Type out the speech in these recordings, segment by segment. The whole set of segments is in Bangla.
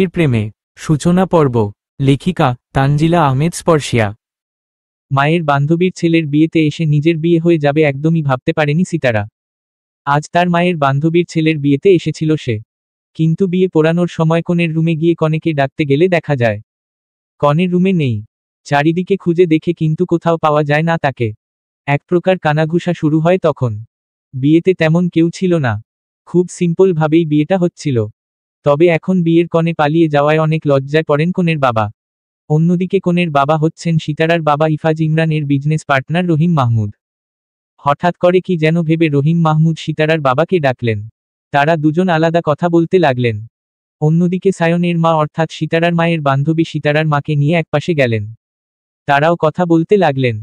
বৃষ্টির প্রেমে সূচনা পর্ব। লেখিকা তানজিলা আহমেদ স্পর্শিয়া। মায়ের বান্ধবীর ছেলের বিয়েতে এসে নিজের বিয়ে হয়ে যাবে একদমই ভাবতে পারেনি সিতারা। আজ তার মায়ের বান্ধবীর ছেলের বিয়েতে এসেছিল সে। কিন্তু বিয়ে পড়ানোর সময় কনের রুমে গিয়ে কনেকে ডাকতে গেলে দেখা যায় কনের রুমে নেই। চারিদিকে খুঁজে দেখে কিন্তু কোথাও পাওয়া যায় না তাকে। এক প্রকার কানাঘুষা শুরু হয় তখন। বিয়েতে তেমন কেউ ছিল না, খুব সিম্পল ভাবেই বিয়েটা হচ্ছিল। তবে এখন বিয়ের কনে পালিয়ে যাওয়ায় অনেক লজ্জায় পড়েন কনের বাবা। অন্যদিকে কনের বাবা হচ্ছেন সিতারার বাবা ইফাজ ইমরানের বিজনেস পার্টনার রহিম মাহমুদ। হঠাৎ করে কি যেন ভেবে রহিম মাহমুদ সিতারার বাবাকে ডাকলেন। তারা দুজন আলাদা কথা বলতে লাগলেন। অন্যদিকে সায়নের মা অর্থাৎ সিতারার মায়ের বান্ধবী সিতারার মাকে নিয়ে একপাশে গেলেন। তারাও কথা বলতে লাগলেন।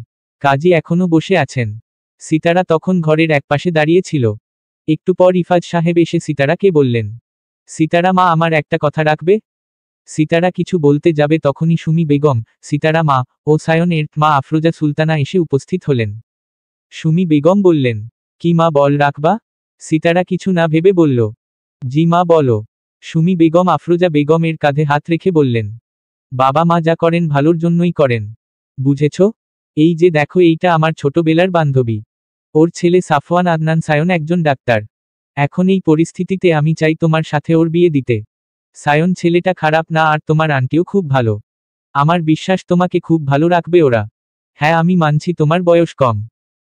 কাজী এখনো বসে আছেন। সিতারা তখন ঘরের একপাশে দাঁড়িয়ে ছিল। একটু পর ইফাজ সাহেব এসে সিতারাকে বললেন, সিতারা মা, আমার একটা কথা রাখবে? সিতারা কিছু বলতে যাবে তখনই সুমি বেগম, সিতারা মা ও সায়নের মা আফরোজা সুলতানা এসে উপস্থিত হলেন। সুমি বেগম বললেন, কি মা, বল রাখবা? সিতারা কিছু না ভেবে বলল, জি মা, বলো। সুমি বেগম আফরোজা বেগমের কাঁধে হাত রেখে বললেন, বাবা মা যা করেন ভালোর জন্যই করেন, বুঝেছ? এই যে দেখো, এইটা আমার ছোটবেলার বান্ধবী। ওর ছেলে সাফওয়ান আদনান সায়ন একজন ডাক্তার। এখন এই পরিস্থিতিতে আমি চাই তোমার সাথে ওর বিয়ে দিতে। সায়ন ছেলেটা খারাপ না, আর তোমার আন্টিও খুব ভালো। আমার বিশ্বাস তোমাকে খুব ভালো রাখবে ওরা। হ্যাঁ, আমি মানছি তোমার বয়স কম,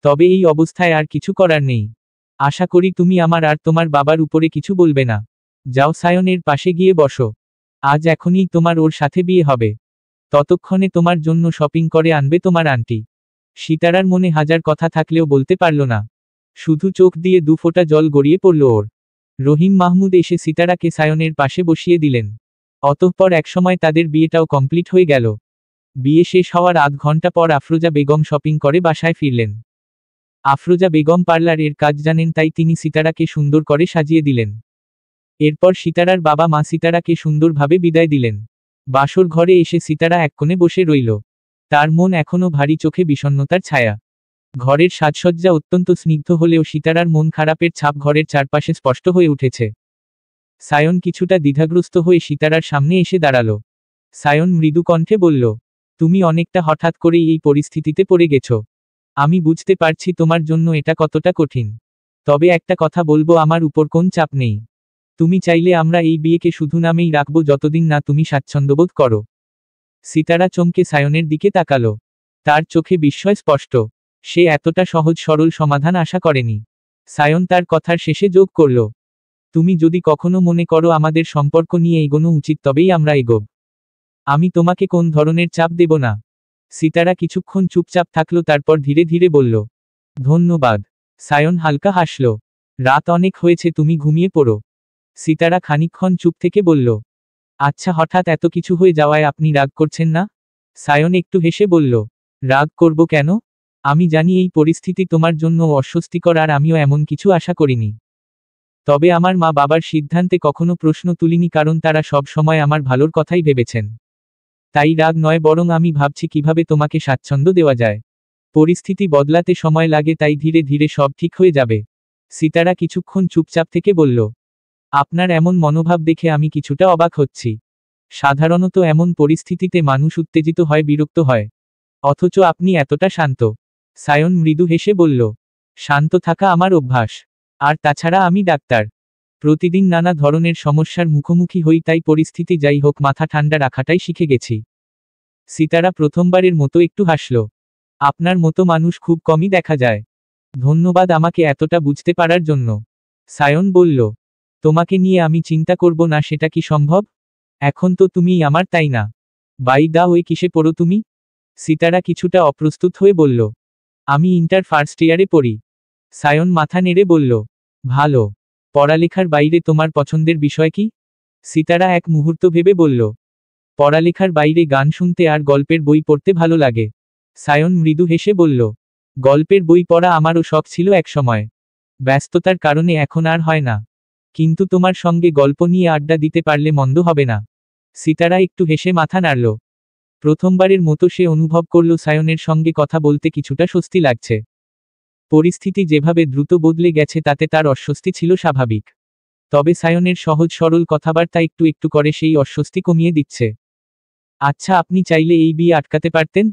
তবে এই অবস্থায় আর কিছু করার নেই। আশা করি তুমি আমার আর তোমার বাবার উপরে কিছু বলবে না। যাও সায়নের পাশে গিয়ে বসো। আজ এখনই তোমার ওর সাথে বিয়ে হবে। ততক্ষণে তোমার জন্য শপিং করে আনবে তোমার আন্টি। সিতারার মনে হাজার কথা থাকলেও বলতে পারল না। শুধু চোখ দিয়ে দুফোঁটা জল গড়িয়ে পড়ল ওর। রহিম মাহমুদ এসে সিতারাকে সায়নের পাশে বসিয়ে দিলেন। অতঃপর একসময় তাদের বিয়েটাও কমপ্লিট হয়ে গেল। বিয়ে শেষ হওয়ার আধ ঘন্টা পর আফরোজা বেগম শপিং করে বাসায় ফিরলেন। আফরোজা বেগম পার্লারের কাজ জানেন, তাই তিনি সিতারাকে সুন্দর করে সাজিয়ে দিলেন। এরপর সিতারার বাবা মা সিতারাকে সুন্দরভাবে বিদায় দিলেন। বাসর ঘরে এসে সিতারা এক কোণে বসে রইল। তার মন এখনো ভারী, চোখে বিষণ্ণতার ছায়া। ঘরের সাজসজ্জা অত্যন্ত স্নিগ্ধ হলেও সিতারার মন খারাপের ছাপ ঘরের চারপাশে স্পষ্ট হয়ে উঠেছে। সায়ন কিছুটা দ্বিধাগ্রস্ত হয়ে সিতারার সামনে এসে দাঁড়ালো। সায়ন মৃদু কণ্ঠে বলল, তুমি অনেকটা হঠাৎ করেই এই পরিস্থিতিতে পড়ে গেছ। আমি বুঝতে পারছি তোমার জন্য এটা কতটা কঠিন। তবে একটা কথা বলবো, আমার উপর কোন চাপ নেই। তুমি চাইলে আমরা এই বিয়েকে শুধু নামেই রাখবো, যতদিন না তুমি স্বাচ্ছন্দ্যবোধ করো। সিতারা চমকে সায়নের দিকে তাকালো। তার চোখে বিস্ময় স্পষ্ট। সে এতটা সহজ সরল সমাধান আশা করেনি। সায়ন তার কথার শেষে যোগ করল, তুমি যদি কখনো মনে করো আমাদের সম্পর্ক নিয়ে এগোনো উচিত, তবেই আমরা এগোব। আমি তোমাকে কোন ধরনের চাপ দেব না। সিতারা কিছুক্ষণ চুপচাপ থাকলো, তারপর ধীরে ধীরে বলল, ধন্যবাদ। সায়ন হালকা হাসল। রাত অনেক হয়েছে, তুমি ঘুমিয়ে পড়ো। সিতারা খানিকক্ষণ চুপ থেকে বলল, আচ্ছা, হঠাৎ এত কিছু হয়ে যাওয়ায় আপনি রাগ করছেন না? সায়ন একটু হেসে বলল, রাগ করব কেন? আমি জানি এই পরিস্থিতি তোমার জন্য অস্বস্তিকর, আর আমিও এমন কিছু আশা করিনি। তবে আমার মা বাবার সিদ্ধান্তে কখনো প্রশ্ন তুলিনি, কারণ তারা সব সময় আমার ভালোর কথাই ভেবেছেন। তাই রাগ নয়, বরং আমি ভাবছি কিভাবে তোমাকে স্বাচ্ছন্দ্য দেওয়া যায়। পরিস্থিতি বদলাতে সময় লাগে, তাই ধীরে ধীরে সব ঠিক হয়ে যাবে। সিতারা কিছুক্ষণ চুপচাপ থেকে বলল, আপনার এমন মনোভাব দেখে আমি কিছুটা অবাক হচ্ছি। সাধারণত এমন পরিস্থিতিতে মানুষ উত্তেজিত হয়, বিরক্ত হয়। অথচ আপনি এতটা শান্ত। সায়ন মৃদু হেসে বলল, শান্ত থাকা আমার অভ্যাস। আর তাছাড়া আমি ডাক্তার, প্রতিদিন নানা ধরনের সমস্যার মুখোমুখি হই, তাই পরিস্থিতি যাই হোক মাথা ঠান্ডা রাখাটাই শিখে গেছি। সিতারা প্রথমবারের মতো একটু হাসল। আপনার মতো মানুষ খুব কমই দেখা যায়। ধন্যবাদ আমাকে এতটা বুঝতে পারার জন্য। সায়ন বলল, তোমাকে নিয়ে আমি চিন্তা করব না, সেটা কি সম্ভব? এখন তো তুমিই আমার, তাই না? বাই দা ওয়ে, কিসে পড়ো তুমি? সিতারা কিছুটা অপ্রস্তুত হয়ে বলল, আমি ইন্টার ফার্স্ট ইয়ারে পড়ি। সায়ন মাথা নেড়ে বলল, ভালো। পড়ালেখার বাইরে তোমার পছন্দের বিষয় কি? সিতারা এক মুহূর্ত ভেবে বলল, পড়ালেখার বাইরে গান শুনতে আর গল্পের বই পড়তে ভালো লাগে। সায়ন মৃদু হেসে বলল, গল্পের বই পড়া আমারও শখ ছিল একসময়। ব্যস্ততার কারণে এখন আর হয় না। কিন্তু তোমার সঙ্গে গল্প নিয়ে আড্ডা দিতে পারলে মন্দ হবে না। সিতারা একটু হেসে মাথা নাড়ল। প্রথমবারের মতো সে অনুভব করল সায়নের সঙ্গে কথা বলতে কিছুটা স্বস্তি লাগছে। পরিস্থিতি যেভাবে দ্রুত বদলে গেছে তাতে তার অস্বস্তি ছিল স্বাভাবিক। তবে সায়নের সহজ সরল কথাবার্তা একটু একটু করে সেই অস্বস্তি কমিয়ে দিচ্ছে। আচ্ছা, আপনি চাইলে এই বিয়ে আটকাতে পারতেন?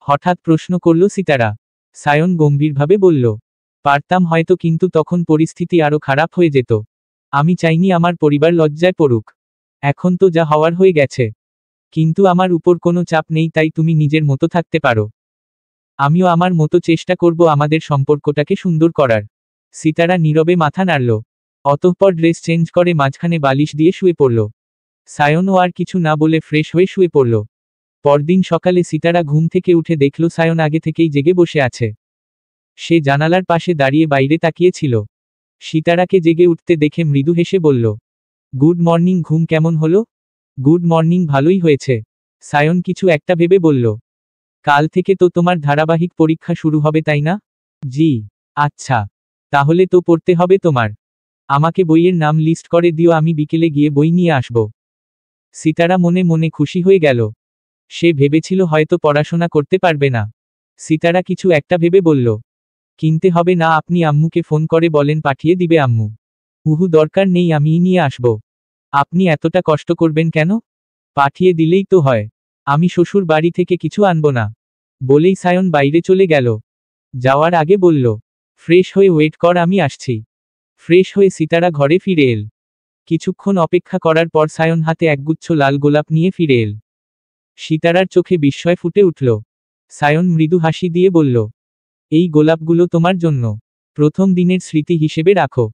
হঠাৎ প্রশ্ন করল সিতারা। সায়ন গম্ভীরভাবে বলল, পারতাম হয়তো, কিন্তু তখন পরিস্থিতি আরো খারাপ হয়ে যেত। আমি চাইনি আমার পরিবার লজ্জায় পড়ুক। এখন তো যা হওয়ার হয়ে গেছে। কিন্তু আমার উপর কোনো চাপ নেই, তাই তুমি নিজের মতো থাকতে পারো। আমিও আমার মতো চেষ্টা করব আমাদের সম্পর্কটাকে সুন্দর করার। সিতারা নীরবে মাথা নাড়ল। অতঃপর ড্রেস চেঞ্জ করে মাঝখানে বালিশ দিয়ে শুয়ে পড়ল। সায়নও আর কিছু না বলে ফ্রেশ হয়ে শুয়ে পড়ল। পরদিন সকালে সিতারা ঘুম থেকে উঠে দেখল সায়ন আগে থেকেই জেগে বসে আছে। সে জানালার পাশে দাঁড়িয়ে বাইরে তাকিয়েছিল। সিতারাকে জেগে উঠতে দেখে মৃদু হেসে বলল, গুড মর্নিং, ঘুম কেমন হলো? গুড মর্নিং, ভালোই হয়েছে। সায়ন কিছু একটা ভেবে বলল, কাল থেকে তো তোমার ধারাবাহিক পরীক্ষা শুরু হবে, তাই না? জি। আচ্ছা, তাহলে তো পড়তে হবে তোমার। আমাকে বইয়ের নাম লিস্ট করে দিও, আমি বিকেলে গিয়ে বই নিয়ে আসব। সিতারা মনে মনে খুশি হয়ে গেল। সে ভেবেছিল হয়তো পড়াশোনা করতে পারবে না। সিতারা কিছু একটা ভেবে বলল, কিনতে হবে না, আপনি আম্মুকে ফোন করে বলেন, পাঠিয়ে দিবে আম্মু। উহু, দরকার নেই, আমিই নিয়ে আসব। আপনি এতটা কষ্ট করবেন কেন? পাঠিয়ে দিলেই তো হয়। আমি শ্বশুর বাড়ি থেকে কিছু আনব না। বলেই সায়ন বাইরে চলে গেল। যাওয়ার আগে বলল, ফ্রেশ হয়ে ওয়েট কর, আমি আসছি। ফ্রেশ হয়ে সিতারা ঘরে ফিরে এল। কিছুক্ষণ অপেক্ষা করার পর সায়ন হাতে একগুচ্ছ লাল গোলাপ নিয়ে ফিরে এল। সিতারার চোখে বিস্ময় ফুটে উঠল। সায়ন মৃদু হাসি দিয়ে বলল, এই গোলাপগুলো তোমার জন্য। প্রথম দিনের স্মৃতি হিসেবে রাখো।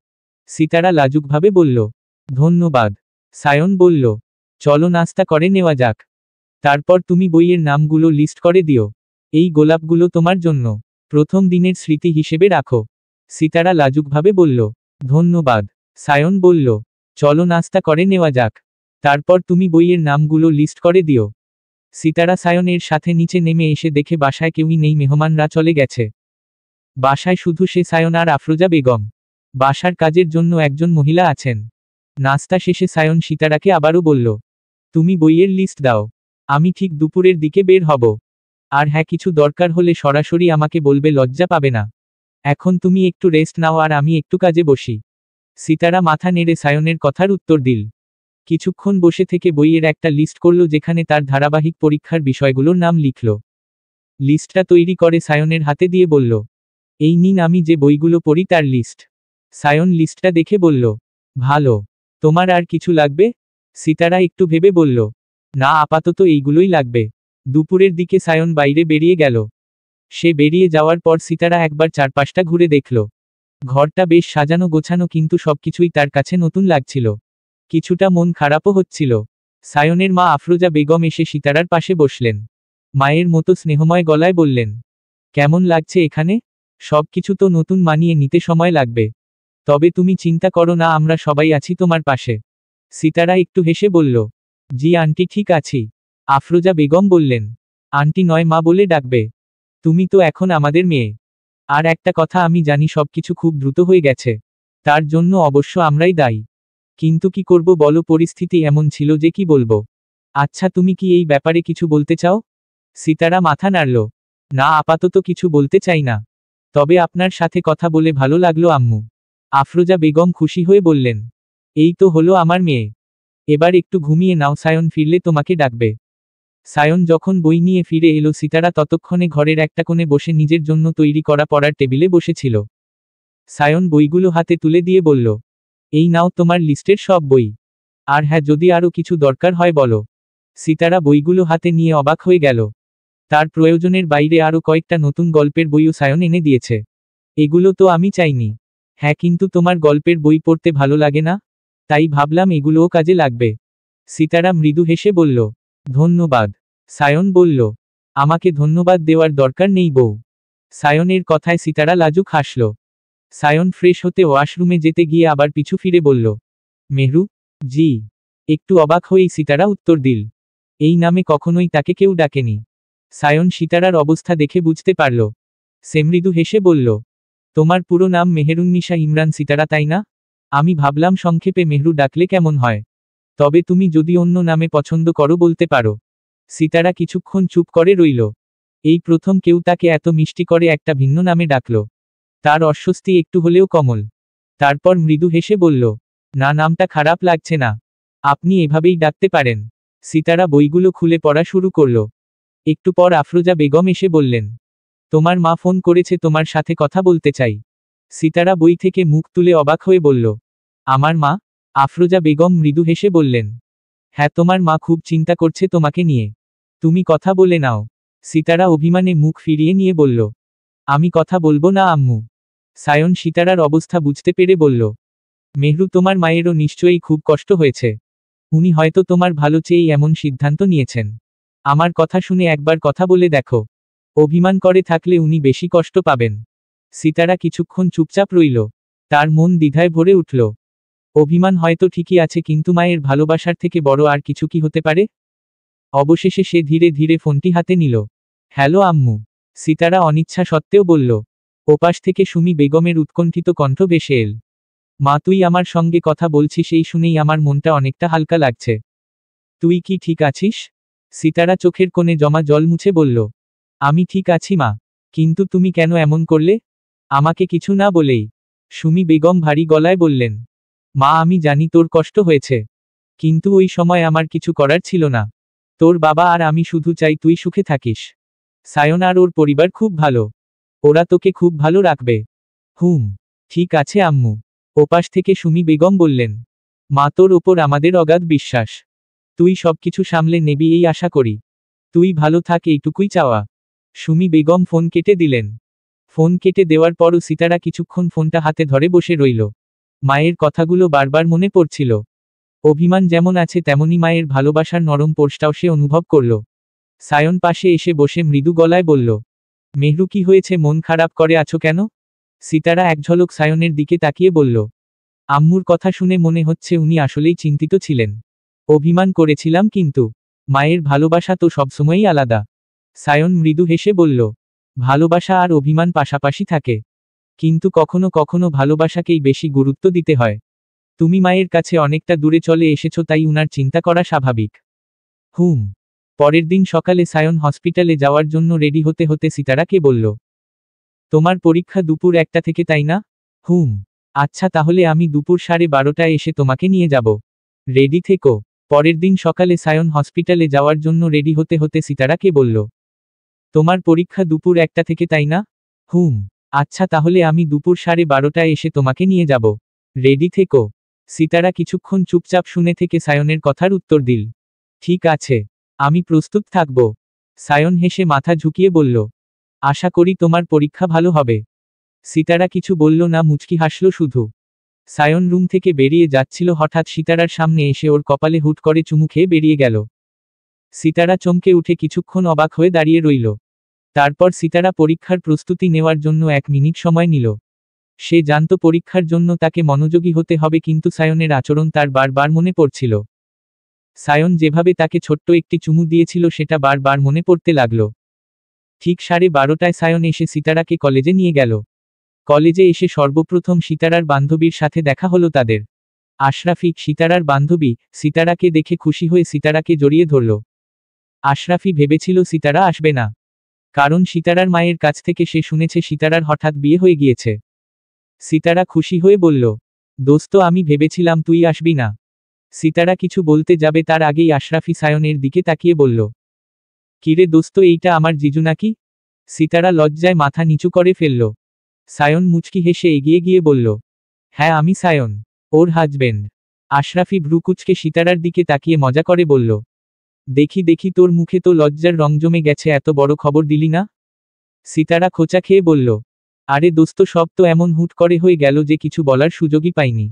সিতারা লাজুকভাবে বলল, ধন্যবাদ। সায়ন বলল, চলো নাস্তা করে নেওয়া যাক। তারপর তুমি বইয়ের নামগুলো লিস্ট করে দিও। এই গোলাপগুলো তোমার জন্য। প্রথম দিনের স্মৃতি হিসেবে রাখো। সিতারা লাজুকভাবে বলল, ধন্যবাদ। সায়ন বলল, চলো নাস্তা করে নেওয়া যাক। তারপর তুমি বইয়ের নামগুলো লিস্ট করে দিও। সিতারা সায়নের সাথে নিচে নেমে এসে দেখে বাসায় কেউই নেই, মেহমানরা চলে গেছে। বাসায় শুধু সে, সায়ন আর আফরোজা বেগম। বাসার কাজের জন্য একজন মহিলা আছেন। নাস্তা শেষে সায়ন সিতারাকে আবারও বলল, তুমি বইয়ের লিস্ট দাও। আমি ঠিক দুপুরের দিকে বের হব। আর হ্যাঁ, কিছু দরকার হলে সরাসরি আমাকে বলবে, লজ্জা পাবে না। এখন তুমি একটু রেস্ট নাও আর আমি একটু কাজে বসি। সিতারা মাথা নেড়ে সায়নের কথার উত্তর দিল। কিছুক্ষণ বসে থেকে বইয়ের একটা লিস্ট করল, যেখানে তার ধারাবাহিক পরীক্ষার বিষয়গুলোর নাম লিখল। লিস্টটা তৈরি করে সায়নের হাতে দিয়ে বলল, এই নিন, আমি যে বইগুলো পড়ি তার লিস্ট। সায়ন লিস্টটা দেখে বলল, ভালো। তোমার আর কিছু লাগবে? সিতারা একটু ভেবে বলল, না, আপাতত এইগুলোই লাগবে। দুপুরের দিকে সায়ন বাইরে বেরিয়ে গেল। সে বেরিয়ে যাওয়ার পর সিতারা একবার চারপাশটা ঘুরে দেখল। ঘরটা বেশ সাজানো গোছানো, কিন্তু সবকিছুই তার কাছে নতুন লাগছিল। কিছুটা মন খারাপও হচ্ছিল। সায়নের মা আফরোজা বেগম এসে সিতারার পাশে বসলেন। মায়ের মতো স্নেহময় গলায় বললেন, কেমন লাগছে এখানে? সবকিছু তো নতুন, মানিয়ে নিতে সময় লাগবে। তবে তুমি চিন্তা করো না, আমরা সবাই আছি তোমার পাশে। সিতারা একটু হেসে বলল, জি আন্টি, ঠিক আছি। আফরোজা বেগম বললেন, আন্টি নয়, মা বলে ডাকবে। তুমি তো এখন আমাদের মেয়ে। আর একটা কথা, আমি জানি সবকিছু খুব দ্রুত হয়ে গেছে। তার জন্য অবশ্য আমরাই দায়ী। কিন্তু কি করব বলো, পরিস্থিতি এমন ছিল যে কি বলবো। আচ্ছা, তুমি কি এই ব্যাপারে কিছু বলতে চাও? সিতারা মাথা নাড়ল, না, আপাতত কিছু বলতে চাই না। তবে আপনার সাথে কথা বলে ভালো লাগলো আম্মু। আফরোজা বেগম খুশি হয়ে বললেন, এই তো হলো আমার মেয়ে। এবার একটু ঘুমিয়ে নাও, সায়ন ফিরলে তোমাকে ডাকবে। সায়ন যখন বই নিয়ে ফিরে এলো, সিতারা ততক্ষণে ঘরের একটা কোণে বসে নিজের জন্য তৈরি করা পড়ার টেবিলে বসেছিল। সায়ন বইগুলো হাতে তুলে দিয়ে বলল, এই নাও তোমার লিস্টের সব বই। আর হ্যাঁ, যদি আরও কিছু দরকার হয় বলো। সিতারা বইগুলো হাতে নিয়ে অবাক হয়ে গেল। তার প্রয়োজনের বাইরে আরও কয়েকটা নতুন গল্পের বইও সায়ন এনে দিয়েছে। এগুলো তো আমি চাইনি। হ্যাঁ, কিন্তু তোমার গল্পের বই পড়তে ভালো লাগে না? তাই ভাবলাম এগুলোও কাজে লাগবে। সিতারা মৃদু হেসে বলল, ধন্যবাদ। সায়ন বলল, আমাকে ধন্যবাদ দেওয়ার দরকার নেই বউ। সায়নের কথায় সিতারা লাজুক হাসল। সায়ন ফ্রেশ হতে ওয়াশরুমে যেতে গিয়ে আবার পিছু ফিরে বলল, মেহরু? জি। একটু অবাক হয়েই সিতারা উত্তর দিল। এই নামে কখনোই তাকে কেউ ডাকেনি। সায়ন সিতারার অবস্থা দেখে বুঝতে পারল। সে মৃদু হেসে বলল, তোমার পুরো নাম মেহেরুন্নিসা ইমরান সিতারা, তাই না? আমি ভাবলাম সংক্ষেপে মেহরু ডাকলে কেমন হয়। তবে তুমি যদি অন্য নামে পছন্দ করো বলতে পারো। সিতারা কিছুক্ষণ চুপ করে রইল। এই প্রথম কেউ তাকে এত মিষ্টি করে একটা ভিন্ন নামে ডাকল। তার অস্বস্তি একটু হলেও কমল। তারপর মৃদু হেসে বলল, না, নামটা খারাপ লাগছে না, আপনি এভাবেই ডাকতে পারেন। সিতারা বইগুলো খুলে পড়া শুরু করল। একটু পর আফরোজা বেগম এসে বললেন, তোমার মা ফোন করেছে, তোমার সাথে কথা বলতে চাই। সিতারা বই থেকে মুখ তুলে অবাক হয়ে বলল, আমার মা? আফরোজা বেগম মৃদু হেসে বললেন, হ্যাঁ, তোমার মা খুব চিন্তা করছে তোমাকে নিয়ে। তুমি কথা বলে নাও। সিতারা অভিমানে মুখ ফিরিয়ে নিয়ে বলল, আমি কথা বলবো না আম্মু। সায়ন সিতারার অবস্থা বুঝতে পেরে বলল, মেহরু, তোমার মায়েরও নিশ্চয়ই খুব কষ্ট হয়েছে। উনি হয়তো তোমার ভালো চেয়েই এমন সিদ্ধান্ত নিয়েছেন। আমার কথা শুনে একবার কথা বলে দেখো। অভিমান করে থাকলে উনি বেশি কষ্ট পাবেন। সিতারা কিছুক্ষণ চুপচাপ রইল। তার মন দ্বিধায় ভরে উঠল। অভিমান হয়তো ঠিকই আছে, কিন্তু মায়ের ভালোবাসার থেকে বড় আর কিছু কি হতে পারে? অবশেষে সে ধীরে ধীরে ফোনটি হাতে নিল। হ্যালো আম্মু, সিতারা অনিচ্ছা সত্ত্বেও বলল। ওপাশ থেকে সুমি বেগমের উৎকণ্ঠিত কণ্ঠ ভেসে এল, মা, তুই আমার সঙ্গে কথা বলছিস, এই শুনেই আমার মনটা অনেকটা হালকা লাগছে। তুই কি ঠিক আছিস? সিতারা চোখের কোণে জমা জল মুছে বলল, আমি ঠিক আছি মা, কিন্তু তুমি কেন এমন করলে? আমাকে কিছু না বলেই। সুমি বেগম ভারী গলায় বললেন, মা, আমি জানি তোর কষ্ট হয়েছে, কিন্তু ওই সময় আমার কিছু করার ছিল না। তোর বাবা আর আমি শুধু চাই তুই সুখে থাকিস। সায়ন আর ওর পরিবার খুব ভালো, ওরা তোকে খুব ভালো রাখবে। হুম, ঠিক আছে আম্মু। ওপাশ থেকে সুমি বেগম বললেন, মা, তোর ওপর আমাদের অগাধ বিশ্বাস। তুই সবকিছু সামলে নেবি এই আশা করি। তুই ভালো থাক, এইটুকুই চাওয়া। সুমি বেগম ফোন কেটে দিলেন। ফোন কেটে দেওয়ার পরও সিতারা কিছুক্ষণ ফোনটা হাতে ধরে বসে রইল। মায়ের কথাগুলো বারবার মনে পড়ছিল। অভিমান যেমন আছে তেমনি মায়ের ভালোবাসার নরম পোষটাও সে অনুভব করল। সায়ন পাশে এসে বসে মৃদু গলায় বলল, মেহরু, কি হয়েছে, মন খারাপ করে আছো কেন? সিতারা এক ঝলক সায়নের দিকে তাকিয়ে বলল, আম্মুর কথা শুনে মনে হচ্ছে উনি আসলেই চিন্তিত ছিলেন। অভিমান করেছিলাম, কিন্তু মায়ের ভালোবাসা তো সবসময়ই আলাদা। সায়ন মৃদু হেসে বলল, ভালোবাসা আর অভিমান পাশাপাশি থাকে, কিন্তু কখনো কখনো ভালোবাসাকেই বেশি গুরুত্ব দিতে হয়। তুমি মায়ের কাছে অনেকটা দূরে চলে এসেছো, তাই উনার চিন্তা করা স্বাভাবিক। হুম। পরের দিন সকালে সায়ন হসপিটালে যাওয়ার জন্য রেডি হতে হতে সিতারাকে বলল, তোমার পরীক্ষা দুপুর 1টা থেকে, তাই না? হুম। আচ্ছা, তাহলে আমি দুপুর 12:30টায় এসে তোমাকে নিয়ে যাব। রেডি থেকো। পরের দিন সকালে সায়ন হসপিটালে যাওয়ার জন্য রেডি হতে হতে সিতারাকে বলল, তোমার পরীক্ষা দুপুর 1টা থেকে, তাই না? হুম। আচ্ছা, তাহলে আমি দুপুর 12:30টায় এসে তোমাকে নিয়ে যাব। রেডি থেকো। সিতারা কিছুক্ষণ চুপচাপ শুনে থেকে সায়নের কথার উত্তর দিল, ঠিক আছে, আমি প্রস্তুত থাকব। সায়ন হেসে মাথা ঝুঁকিয়ে বলল, আশা করি তোমার পরীক্ষা ভালো হবে। সিতারা কিছু বলল না, মুচকি হাসল শুধু। সায়ন রুম থেকে বেরিয়ে যাচ্ছিল, হঠাৎ সিতারার সামনে এসে ওর কপালে হুট করে চুমু খেয়ে বেরিয়ে গেল। সিতারা চমকে উঠে কিছুক্ষণ অবাক হয়ে দাঁড়িয়ে রইল। তারপর সিতারা পরীক্ষার প্রস্তুতি নেওয়ার জন্য 1 মিনিট সময় নিল। সে জানত পরীক্ষার জন্য তাকে মনোযোগী হতে হবে, কিন্তু সায়নের আচরণ তার বারবার মনে পড়ছিল। সায়ন যেভাবে তাকে ছোট্ট একটি চুমু দিয়েছিল সেটা বারবার মনে পড়তে লাগল। ঠিক 12:30টায় সায়ন এসে সিতারাকে কলেজে নিয়ে গেল। কলেজে এসে সর্বপ্রথম সিতারার বান্ধবীর সাথে দেখা হলো তাদের। আশরাফি, সিতারার বান্ধবী, সিতারাকে দেখে খুশি হয়ে সিতারাকে জড়িয়ে ধরল। আশরাফি ভেবেছিল সিতারা আসবে না, কারণ সিতারার মায়ের কাছ থেকে সে শুনেছে সিতারার হঠাৎ বিয়ে হয়ে গিয়েছে। সিতারা খুশি হয়ে বলল, দোস্ত, আমি ভেবেছিলাম তুই আসবি না। সিতারা কিছু বলতে যাবে তার আগেই আশরাফি সায়নের দিকে তাকিয়ে বলল, কিরে দোস্ত, এইটা আমার জিজু নাকি? সিতারা লজ্জায় মাথা নিচু করে ফেলল। সায়ন মুচকি হেসে এগিয়ে গিয়ে বলল, হ্যাঁ, আমি সায়ন, ওর হাজবেন্ড। আশরাফি ভ্রুকুচকে সিতারার দিকে তাকিয়ে মজা করে বলল, দেখি দেখি, তোর মুখে তো লজ্জার রং জমে গেছে, এত বড় খবর দিলি না? সিতারা খোঁচা খেয়ে বলল, আরে দোস্ত, সব তো এমন হুট করে হয়ে গেল যে কিছু বলার সুযোগই পাইনি।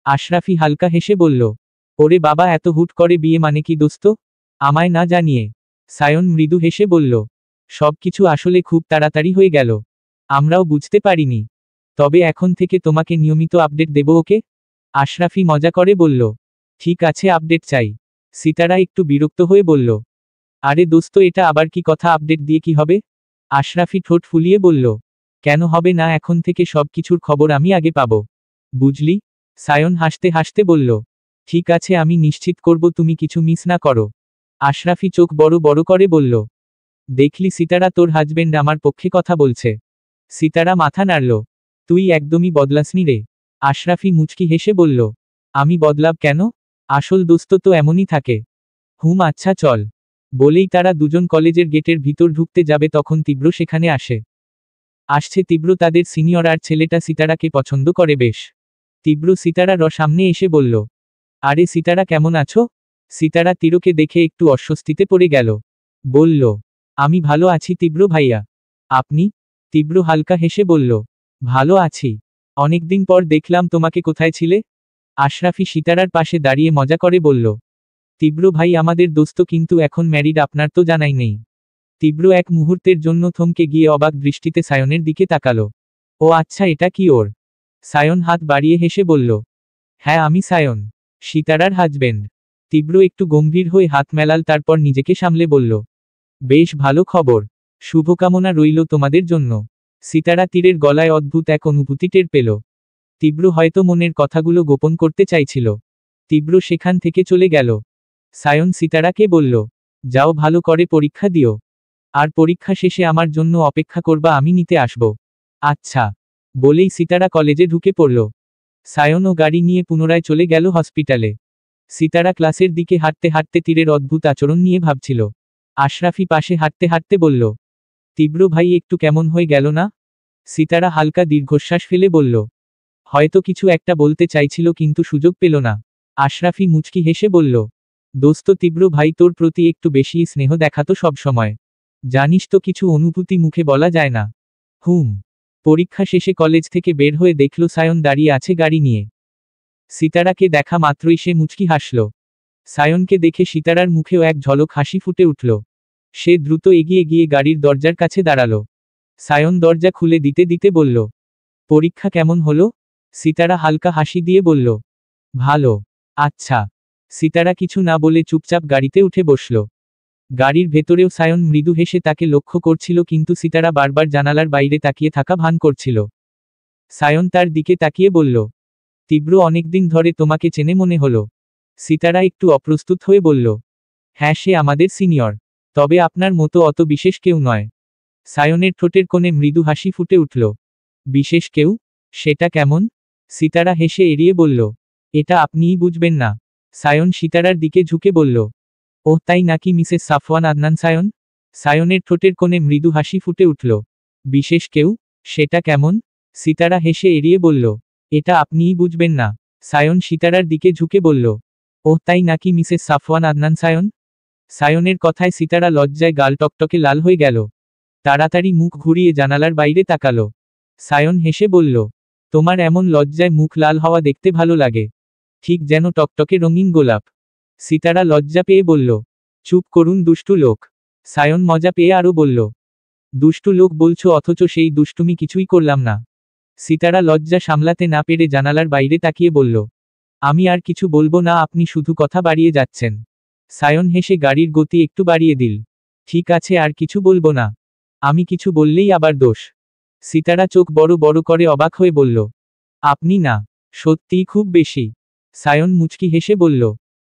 আশরাফি হালকা হেসে বলল, ওরে বাবা, এত হুট করে বিয়ে মানে কি দোস্ত, আমায় না জানিয়ে? সায়ন মৃদু হেসে বলল, সব কিছু আসলে খুব তাড়াতাড়ি হয়ে গেল, আমরাও বুঝতে পারিনি। তবে এখন থেকে তোমাকে নিয়মিত আপডেট দেব, ওকে? আশরাফি মজা করে বলল, ঠিক আছে, আপডেট চাই। সিতারা একটু বিরক্ত হয়ে বলল, আরে দোস্ত, এটা আবার কি কথা, আপডেট দিয়ে কি হবে? আশরাফি ঠোঁট ফুলিয়ে বলল, কেন হবে না, এখন থেকে সব কিছুর খবর আমি আগে পাবো, বুঝলি? সায়ন হাসতে হাসতে বলল, ঠিক আছে, আমি নিশ্চিত করব তুমি কিছু মিস না করো। আশরাফি চোখ বড় বড় করে বলল, দেখলি সিতারা, তোর হাজবেন্ড আমার পক্ষে কথা বলছে। সিতারা মাথা নাড়ল, তুই একদমই বদলাসনি রে। আশরাফি মুচকি হেসে বলল, আমি বদলাব কেন? আসল দোস্ত তো এমনই থাকে। আচ্ছা চল। বলেই তারা দুজন কলেজের গেটের ভিতর ঢুকতে যাবে তখন তীব্র সেখানে আসছে তীব্র তাদের সিনিয়র আর ছেলেটা সিতারাকে পছন্দ করে বেশ। তীব্র সিতারার সামনে এসে বলল, আরে সিতারা কেমন আছো? সিতারা তীরকে দেখে একটু অস্বস্তিতে পড়ে গেল। বলল, আমি ভালো আছি তীব্র ভাইয়া। আপনি? তীব্র হালকা হেসে বলল, ভালো আছি। অনেকদিন পর দেখলাম তোমাকে, কোথায় ছিলে? আশরাফি সিতারার পাশে দাঁড়িয়ে মজা করে বলল, তীব্র ভাই আমাদের দোস্ত কিন্তু এখন ম্যারিড, আপনার তো জানাই নেই। তীব্র এক মুহূর্তের জন্য থমকে গিয়ে অবাক দৃষ্টিতে সায়নের দিকে তাকালো। ও আচ্ছা, এটা কি ওর? সায়ন হাত বাড়িয়ে হেসে বলল, হ্যাঁ আমি সায়ন, সিতারার হাজবেন্ড। তীব্র একটু গম্ভীর হয়ে হাত মেলাল, তারপর নিজেকে সামলে বলল, বেশ ভালো খবর, শুভকামনা রইল তোমাদের জন্য। সিতারা তীরের গলায় অদ্ভুত এক অনুভূতি টের পেল। তীব্র হয়তো মনের কথাগুলো গোপন করতে চাইছিল। তীব্র সেখান থেকে চলে গেল। সায়ন সিতারাকে বলল, যাও ভালো করে পরীক্ষা দিও। আর পরীক্ষা শেষে আমার জন্য অপেক্ষা করবা, আমি নিতে আসব। আচ্ছা। বলেই সিতারা কলেজে ঢুকে পড়ল। সায়ন ও গাড়ি নিয়ে পুনরায় চলে গেল হসপিটালে। সিতারা ক্লাসের দিকে হাঁটতে হাঁটতে তীরের অদ্ভুত আচরণ নিয়ে ভাবছিল। আশরাফি পাশে হাঁটতে হাঁটতে বলল, তীব্র ভাই একটু কেমন হয়ে গেল না? সিতারা হালকা দীর্ঘশ্বাস ফেলে বলল, হয়তো কিছু একটা বলতে চাইছিল কিন্তু সুযোগ পেল না। আশরাফি মুচকি হেসে বলল, দোস্ত তীব্র ভাই তোর প্রতি একটু বেশি স্নেহ দেখাতো সবসময়। জানিস তো কিছু অনুভূতি মুখে বলা যায় না। পরীক্ষা শেষে কলেজ থেকে বের হয়ে দেখল সায়ন দাঁড়িয়ে আছে গাড়ি নিয়ে। সিতারাকে দেখা মাত্রই সে মুচকি হাসল। সায়নকে দেখে সিতারার মুখেও এক ঝলক হাসি ফুটে উঠল। সে দ্রুত এগিয়ে গিয়ে গাড়ির দরজার কাছে দাঁড়ালো। সায়ন দরজা খুলে দিতে দিতে বলল, পরীক্ষা কেমন হলো? সিতারা হালকা হাসি দিয়ে বলল, ভালো। আচ্ছা। সিতারা কিছু না বলে চুপচাপ গাড়িতে উঠে বসল। গাড়ির ভেতরেও সায়ন মৃদু হেসে তাকে লক্ষ্য করছিল, কিন্তু সিতারা বারবার জানালার বাইরে তাকিয়ে থাকা ভান করছিল। সায়ন তার দিকে তাকিয়ে বলল, তীব্র অনেকদিন ধরে তোমাকে চেনে মনে হলো। সিতারা একটু অপ্রস্তুত হয়ে বলল, হ্যাঁ সে আমাদের সিনিয়র, তবে আপনার মতো অত বিশেষ কেউ নয়। সায়নের ঠোঁটের কোণে মৃদু হাসি ফুটে উঠল। বিশেষ কেউ? সেটা কেমন? সিতারা হেসে এড়িয়ে বলল, এটা আপনিই বুঝবেন না। সায়ন সিতারার দিকে ঝুঁকে বলল, ওহ তাই নাকি মিসেস সাফওয়ান আদনান সায়ন? সায়নের ঠোঁটের কোণে মৃদু হাসি ফুটে উঠল। বিশেষ কেউ? সেটা কেমন? সিতারা হেসে এড়িয়ে বলল, এটা আপনিই বুঝবেন না। সায়ন সিতারার দিকে ঝুঁকে বলল, ওহ তাই নাকি মিসেস সাফওয়ান আদনান সায়ন? সায়নের কথায় সিতারা লজ্জায় গাল টকটকে লাল হয়ে গেল। তাড়াতাড়ি মুখ ঘুরিয়ে জানালার বাইরে তাকালো। সায়ন হেসে বলল, তোমার এমন লজ্জায় মুখ লাল হওয়া দেখতে ভালো লাগে, ঠিক যেন টকটকে রঙিন গোলাপ। সিতারা লজ্জা পেয়ে বলল, চুপ করুন দুষ্টু লোক। সায়ন মজা পেয়ে আরও বলল, দুষ্টু লোক বলছো অথচ সেই দুষ্টুমি কিছুই করলাম না। সিতারা লজ্জা সামলাতে না পেরে জানালার বাইরে তাকিয়ে বলল, আমি আর কিছু বলবো না, আপনি শুধু কথা বাড়িয়ে যাচ্ছেন। সায়ন হেসে গাড়ির গতি একটু বাড়িয়ে দিল। ঠিক আছে, আর কিছু বলবো না। আমি কিছু বললেই আবার দোষ। সিতারা চোখ বড় বড় করে অবাক হয়ে বলল, আপনি না? সত্যিই খুব বেশি। সায়ন মুচকি হেসে বলল,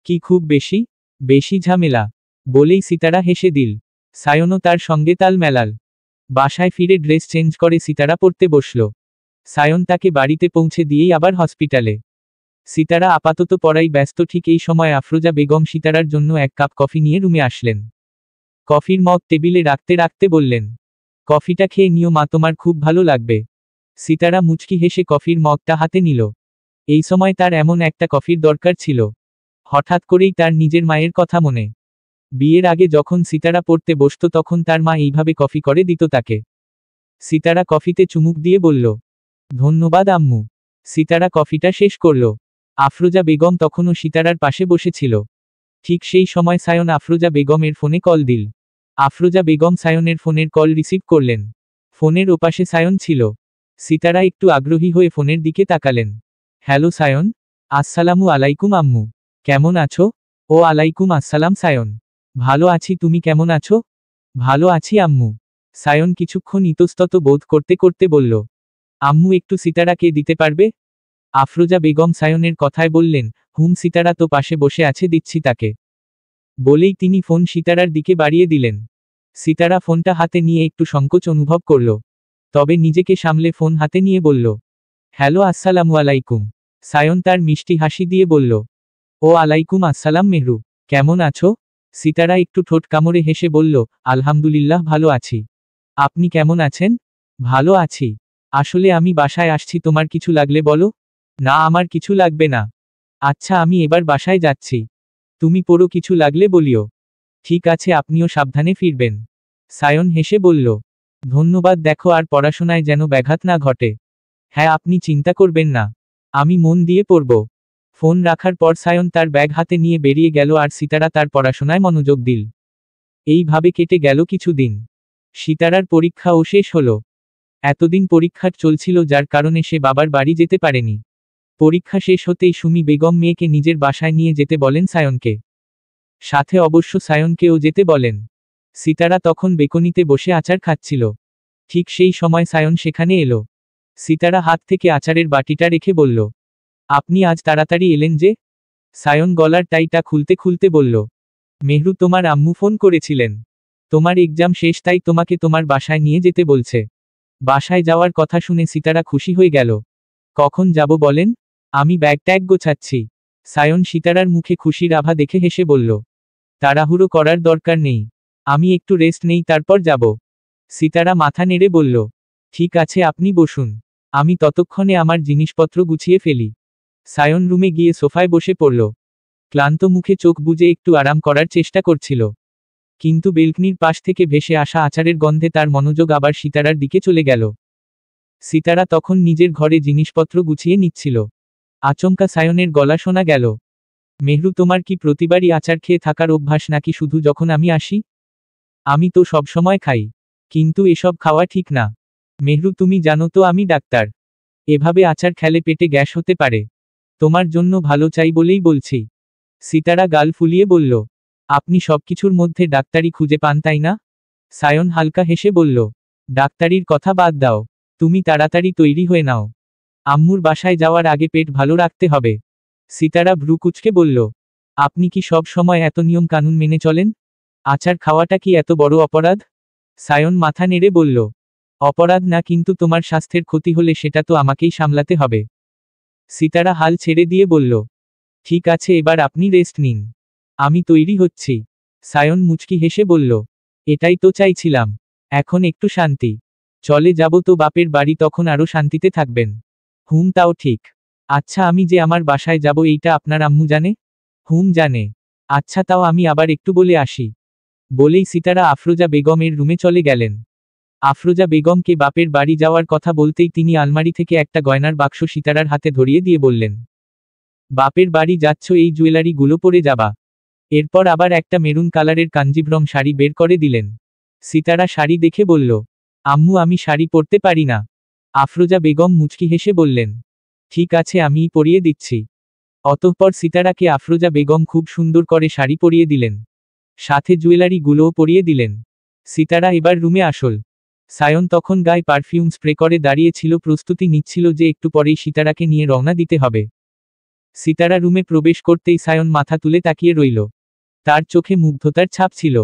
কি খুব বেশি? বেশি ঝামেলা। বলেই সিতারা হেসে দিল। সায়নও তার সঙ্গে তাল মেলাল। বাসায় ফিরে ড্রেস চেঞ্জ করে সিতারা পড়তে বসল। সায়ন তাকে বাড়িতে পৌঁছে দিয়েই আবার হসপিটালে। সিতারা আপাতত পড়াই ব্যস্ত। ঠিক এই সময় আফরোজা বেগম সিতারার জন্য এক কাপ কফি নিয়ে রুমে আসলেন। কফির মগ টেবিলে রাখতে রাখতে বললেন, কফিটা খেয়ে নিও মা, তোমার খুব ভালো লাগবে। সিতারা মুচকি হেসে কফির মগটা হাতে নিল। এই সময় তার এমন একটা কফির দরকার ছিল। হঠাৎ করেই তার নিজের মায়ের কথা মনে। বিয়ের আগে যখন সিতারা পড়তে বসত তখন তার মা এইভাবে কফি করে দিত তাকে। সিতারা কফিতে চুমুক দিয়ে বলল, ধন্যবাদ আম্মু। সিতারা কফিটা শেষ করল। আফরোজা বেগম তখনও সিতারার পাশে বসেছিল। ঠিক সেই সময় সায়ন আফরোজা বেগমের ফোনে কল দিল। আফরোজা বেগম সায়নের ফোনের কল রিসিভ করলেন। ফোনের ওপাশে সায়ন ছিল। সিতারা একটু আগ্রহী হয়ে ফোনের দিকে তাকালেন। হ্যালো সায়ন। আসসালামু আলাইকুম আম্মু। কেমন আছো? ও আলাইকুম আসসালাম সায়ন। ভালো আছি, তুমি কেমন আছো? ভালো আছি আম্মু। সায়ন কিছুক্ষণ ইতস্তত বোধ করতে করতে বলল, আম্মু একটু সিতারাকে দিতে পারবে? আফরোজা বেগম সায়নের কথায় বললেন, সিতারা তো পাশে বসে আছে, দিচ্ছি তাকে। বলেই তিনি ফোন সিতারার দিকে বাড়িয়ে দিলেন। সিতারা ফোনটা হাতে নিয়ে একটু সংকোচ অনুভব করল। তবে নিজেকে সামলে ফোন হাতে নিয়ে বলল, হ্যালো আসসালামু আলাইকুম। সায়ন তার মিষ্টি হাসি দিয়ে বলল, ও আলাইকুম আসসালাম মেহরু, কেমন আছো? সিতারা একটু ঠোঁট কামড়ে হেসে বলল, আলহামদুলিল্লাহ ভালো আছি। আপনি কেমন আছেন? ভালো আছি। আসলে আমি বাসায় আসছি, তোমার কিছু লাগলে বলো। না, আমার কিছু লাগবে না। আচ্ছা, আমি এবার বাসায় যাচ্ছি। তুমি পড়ো, কিছু লাগলে বলিও। ঠিক আছে, আপনিও সাবধানে ফিরবেন। সায়ন হেসে বলল, ধন্যবাদ, দেখো আর পড়াশোনায় যেন ব্যাঘাত না ঘটে। হ্যাঁ, আপনি চিন্তা করবেন না, আমি মন দিয়ে পড়ব। ফোন রাখার পর সায়ন তার ব্যাগ হাতে নিয়ে বেরিয়ে গেল আর সিতারা তার পড়াশোনায় মনোযোগ দিল। এইভাবে কেটে গেল কিছুদিন। সিতারার পরীক্ষাও শেষ হলো। এতদিন পরীক্ষা চলছিল, যার কারণে সে বাবার বাড়ি যেতে পারেনি। পরীক্ষা শেষ হতেই সুমি বেগম মেয়েকে নিজের বাসায় নিয়ে যেতে বলেন সায়নকে। সাথে অবশ্য সায়নকেও যেতে বলেন। সিতারা তখন বেকনিতে বসে আচার খাচ্ছিল। ঠিক সেই সময় সায়ন সেখানে এলো। সিতারা হাত থেকে আচারের বাটিটা রেখে বলল, আপনি আজ তাড়াতাড়ি এলেন যে? সায়ন গলার টাইটা খুলতে খুলতে বলল, মেহরু, তোমার আম্মু ফোন করেছিলেন। তোমার এক্সাম শেষ, তাই তোমাকে তোমার বাসায় নিয়ে যেতে বলছে। বাসায় যাওয়ার কথা শুনে সিতারা খুশি হয়ে গেল। কখন যাব বলেন? আমি ব্যাগ ট্যাগ গোছাচ্ছি। সায়ন সিতারার মুখে খুশির আভা দেখে হেসে বলল, তাড়াহুড়ো করার দরকার নেই, আমি একটু রেস্ট নেই, তারপর যাব। সিতারা মাথা নেড়ে বলল, ঠিক আছে, আপনি বসুন, আমি ততক্ষণে আমার জিনিসপত্র গুছিয়ে ফেলি। সায়ন রুমে গিয়ে সোফায় বসে পড়ল। ক্লান্ত মুখে চোখ বুজে একটু আরাম করার চেষ্টা করছিল। কিন্তু বেলকনির পাশ থেকে ভেসে আসা আচারের গন্ধে তার মনোযোগ আবার সিতারার দিকে চলে গেল। সিতারা তখন নিজের ঘরে জিনিসপত্র গুছিয়ে নিচ্ছিল। আচমকা সায়নের গলা শোনা গেল, মেহরু, তোমার কি প্রতিবারই আচার খেয়ে থাকার অভ্যাস, নাকি শুধু যখন আমি আসি? আমি তো সবসময় খাই, কিন্তু এসব খাওয়া ঠিক না। মেহরু, তুমি জানো তো আমি ডাক্তার, এভাবে আচার খেলে পেটে গ্যাস হতে পারে। তোমার জন্য ভালো চাই বলেই বলছি। সিতারা গাল ফুলিয়ে বলল, আপনি সবকিছুর মধ্যে ডাক্তারি খুঁজে পান, তাই না? সায়ন হালকা হেসে বলল, ডাক্তারির কথা বাদ দাও, তুমি তাড়াতাড়ি তৈরি হয়ে নাও, আম্মুর বাসায় যাওয়ার আগে পেট ভালো রাখতে হবে। সিতারা ভ্রু কুঁচকে বলল, আপনি কি সব সময় এত নিয়ম কানুন মেনে চলেন? আচার খাওয়াটা কি এত বড় অপরাধ? সায়ন মাথা নেড়ে বলল, অপরাধ না, কিন্তু তোমার স্বাস্থ্যের ক্ষতি হলে সেটা তো আমাকেই সামলাতে হবে। সিতারা হাল ছেড়ে দিয়ে বলল, ঠিক আছে, এবার আপনি রেস্ট নিন, আমি তৈরি হচ্ছি। সায়ন মুচকি হেসে বলল, এটাই তো চাইছিলাম, এখন একটু শান্তি। চলে যাব তো বাপের বাড়ি, তখন আরো শান্তিতে থাকবেন। হুম, তাও ঠিক। আচ্ছা, আমি যে আমার বাসায় যাব এইটা আপনার আম্মু জানে? হুম, জানে। আচ্ছা, তাও আমি আবার একটু বলে আসি। বলেই সিতারা আফরোজা বেগমের রুমে চলে গেলেন। আফরোজা বেগমকে বাপের বাড়ি যাওয়ার কথা বলতেই তিনি আলমারি থেকে একটা গয়নার বাক্স সিতারার হাতে ধরিয়ে দিয়ে বললেন, বাপের বাড়ি যাচ্ছ, এই জুয়েলারি গুলো পরে যাবা। এরপর আবার একটা মেরুন কালারের কাঞ্জিভরম শাড়ি বের করে দিলেন। সিতারা শাড়ি দেখে বলল, আম্মু, আমি শাড়ি পরতে পারি না। আফরোজা বেগম মুচকি হেসে বললেন, ঠিক আছে, আমিই পরিয়ে দিচ্ছি। অতঃপর সিতারাকে আফরোজা বেগম খুব সুন্দর করে শাড়ি পরিয়ে দিলেন, সাথে জুয়েলারি গুলোও পরিয়ে দিলেন। সিতারা এবার রুমে আসল। সায়ন তখন গায়ে পারফিউম স্প্রে করে দাঁড়িয়ে ছিল, প্রস্তুতি নিচ্ছিল যে একটু পরেই সিতারাকে নিয়ে রওনা দিতে হবে। সিতারা রুমে প্রবেশ করতেই সায়ন মাথা তুলে তাকিয়ে রইল। তার চোখে মুগ্ধতার ছাপ ছিল।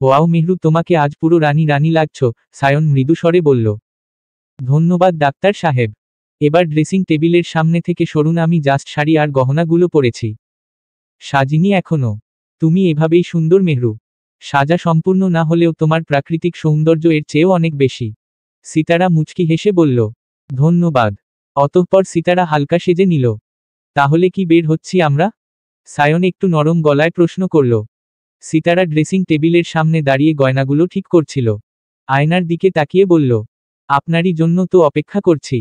ওয়াও মেহরু, তোমাকে আজ পুরো রানী রানী লাগছ, সায়ন মৃদু স্বরে বলল। ধন্যবাদ ডাক্তার সাহেব। এবার ড্রেসিং টেবিলের সামনে থেকে সরুন, আমি জাস্ট শাড়ি আর গহনাগুলো পরেছি, সাজিনি এখনো। তুমি এভাবেই সুন্দর মেহরু। সাজা সম্পূর্ণ না হলেও তোমার প্রাকৃতিক সৌন্দর্য এর চেয়েও অনেক বেশি। সিতারা মুচকি হেসে বলল, ধন্যবাদ। অতঃপর সিতারা হালকা সেজে নিল। তাহলে কি বের হচ্ছি আমরা? সায়ন একটু নরম গলায় প্রশ্ন করল। সিতারা ড্রেসিং টেবিলের সামনে দাঁড়িয়ে গয়নাগুলো ঠিক করছিল। আয়নার দিকে তাকিয়ে বলল, আপনারই জন্য তো অপেক্ষা করছি।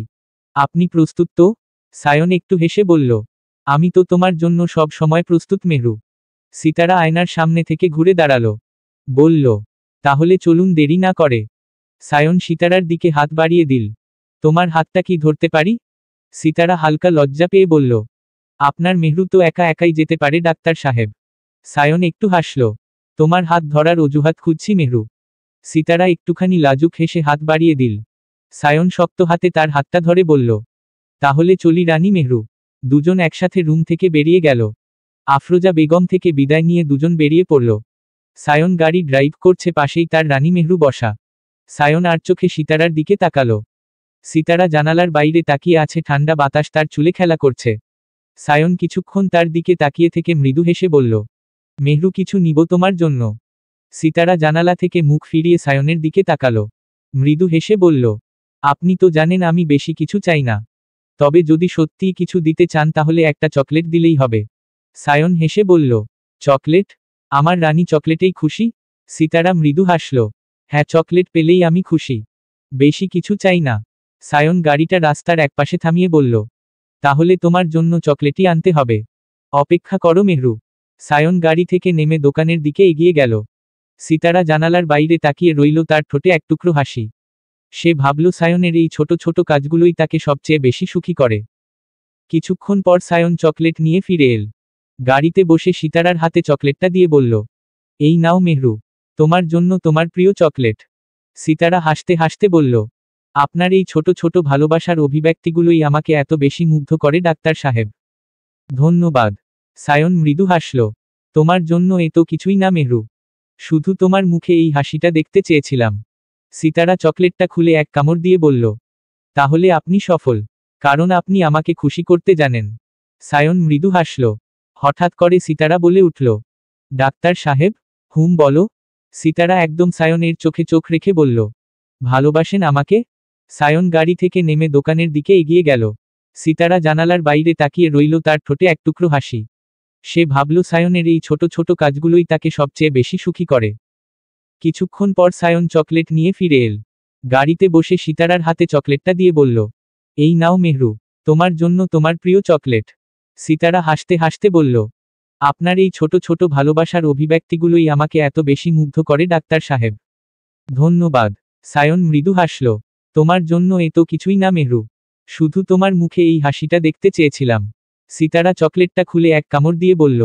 আপনি প্রস্তুত তো? সায়ন একটু হেসে বলল, আমি তো তোমার জন্য সব সময় প্রস্তুত মেহরু। সিতারা আয়নার সামনে থেকে ঘুরে দাঁড়ালো। বলল, তাহলে চলুন, দেরি না করে। সায়ন সিতারার দিকে হাত বাড়িয়ে দিল। তোমার হাতটা কি ধরতে পারি? সিতারা হালকা লজ্জা পেয়ে বলল, আপনার মেহরু তো একা একাই যেতে পারে ডাক্তার সাহেব। সায়ন একটু হাসল, তোমার হাত ধরার অজুহাত খুঁজছি মেহরু। সিতারা একটুখানি লাজুক হেসে হাত বাড়িয়ে দিল। সায়ন শক্ত হাতে তার হাতটা ধরে বলল, তাহলে চলি রানী মেহরু। দুজন একসাথে রুম থেকে বেরিয়ে গেল। আফরোজা বেগম থেকে বিদায় নিয়ে দুজন বেরিয়ে পড়ল। সায়ন গাড়ি ড্রাইভ করছে, পাশেই তার রানী মেহরু বসা। সায়ন আর চোখে সিতারার দিকে তাকালো। সিতারা জানালার বাইরে তাকিয়ে আছে, ঠান্ডা বাতাস তার চুলে খেলা করছে। সায়ন কিছুক্ষণ তার দিকে তাকিয়ে থেকে মৃদু হেসে বলল, মেহরু, কিছু নিব তোমার জন্য? সিতারা জানালা থেকে মুখ ফিরিয়ে সায়নের দিকে তাকালো। মৃদু হেসে বলল, আপনি তো জানেন আমি বেশি কিছু চাই না। তবে যদি সত্যিই কিছু দিতে চান তাহলে একটা চকলেট দিলেই হবে। সায়ন হেসে বলল, চকলেট? আমার রানী চকলেটেই খুশি? সিতারা মৃদু হাসল, হ্যাঁ, চকলেট পেলেই আমি খুশি, বেশি কিছু চাই না। সায়ন গাড়িটা রাস্তার একপাশে থামিয়ে বলল, তাহলে তোমার জন্য চকলেটই আনতে হবে। অপেক্ষা করো মেহরু। সায়ন গাড়ি থেকে নেমে দোকানের দিকে এগিয়ে গেল। সিতারা জানালার বাইরে তাকিয়ে রইল, তার ঠোঁটে এক টুকরো হাসি। সে ভাবল সায়নের এই ছোট ছোট কাজগুলোই তাকে সবচেয়ে বেশি সুখী করে। কিছুক্ষণ পর সায়ন চকলেট নিয়ে ফিরে এল। গাড়িতে বসে সিতারার হাতে চকলেটটা দিয়ে বলল, এই নাও মেহরু, তোমার জন্য তোমার প্রিয় চকলেট। সিতারা হাসতে হাসতে বলল, আপনার এই ছোট ছোট ভালোবাসার অভিব্যক্তিগুলোই আমাকে এত বেশি মুগ্ধ করে ডাক্তার সাহেব। ধন্যবাদ। সায়ন মৃদু হাসল, তোমার জন্য এ তো কিছুই না মেহরু, শুধু তোমার মুখে এই হাসিটা দেখতে চেয়েছিলাম। সিতারা চকলেটটা খুলে এক কামড় দিয়ে বলল, তাহলে আপনি সফল, কারণ আপনি আমাকে খুশি করতে জানেন। সায়ন মৃদু হাসল। হঠাৎ করে সিতারা বলে উঠল, ডাক্তার সাহেব? হুম, বলো। সিতারা একদম সায়নের চোখে চোখ রেখে বলল, ভালোবাসেন আমাকে? সায়ন গাড়ি থেকে নেমে দোকানের দিকে এগিয়ে গেল। সিতারা জানালার বাইরে তাকিয়ে রইল, তার ঠোঁটে এক টুকরো হাসি। সে ভাবল সায়নের এই ছোট ছোট কাজগুলোই তাকে সবচেয়ে বেশি সুখী করে। কিছুক্ষণ পর সায়ন চকলেট নিয়ে ফিরে এল। গাড়িতে বসে সিতারার হাতে চকলেটটা দিয়ে বলল, এই নাও মেহরু, তোমার জন্য তোমার প্রিয় চকলেট। সিতারা হাসতে হাসতে বলল, আপনার এই ছোট ছোট ভালোবাসার অভিব্যক্তিগুলোই আমাকে এত বেশি মুগ্ধ করে ডাক্তার সাহেব। ধন্যবাদ। সায়ন মৃদু হাসল, তোমার জন্য এ তো কিছুই না মেহরু, শুধু তোমার মুখে এই হাসিটা দেখতে চেয়েছিলাম। সিতারা চকলেটটা খুলে এক কামড় দিয়ে বলল,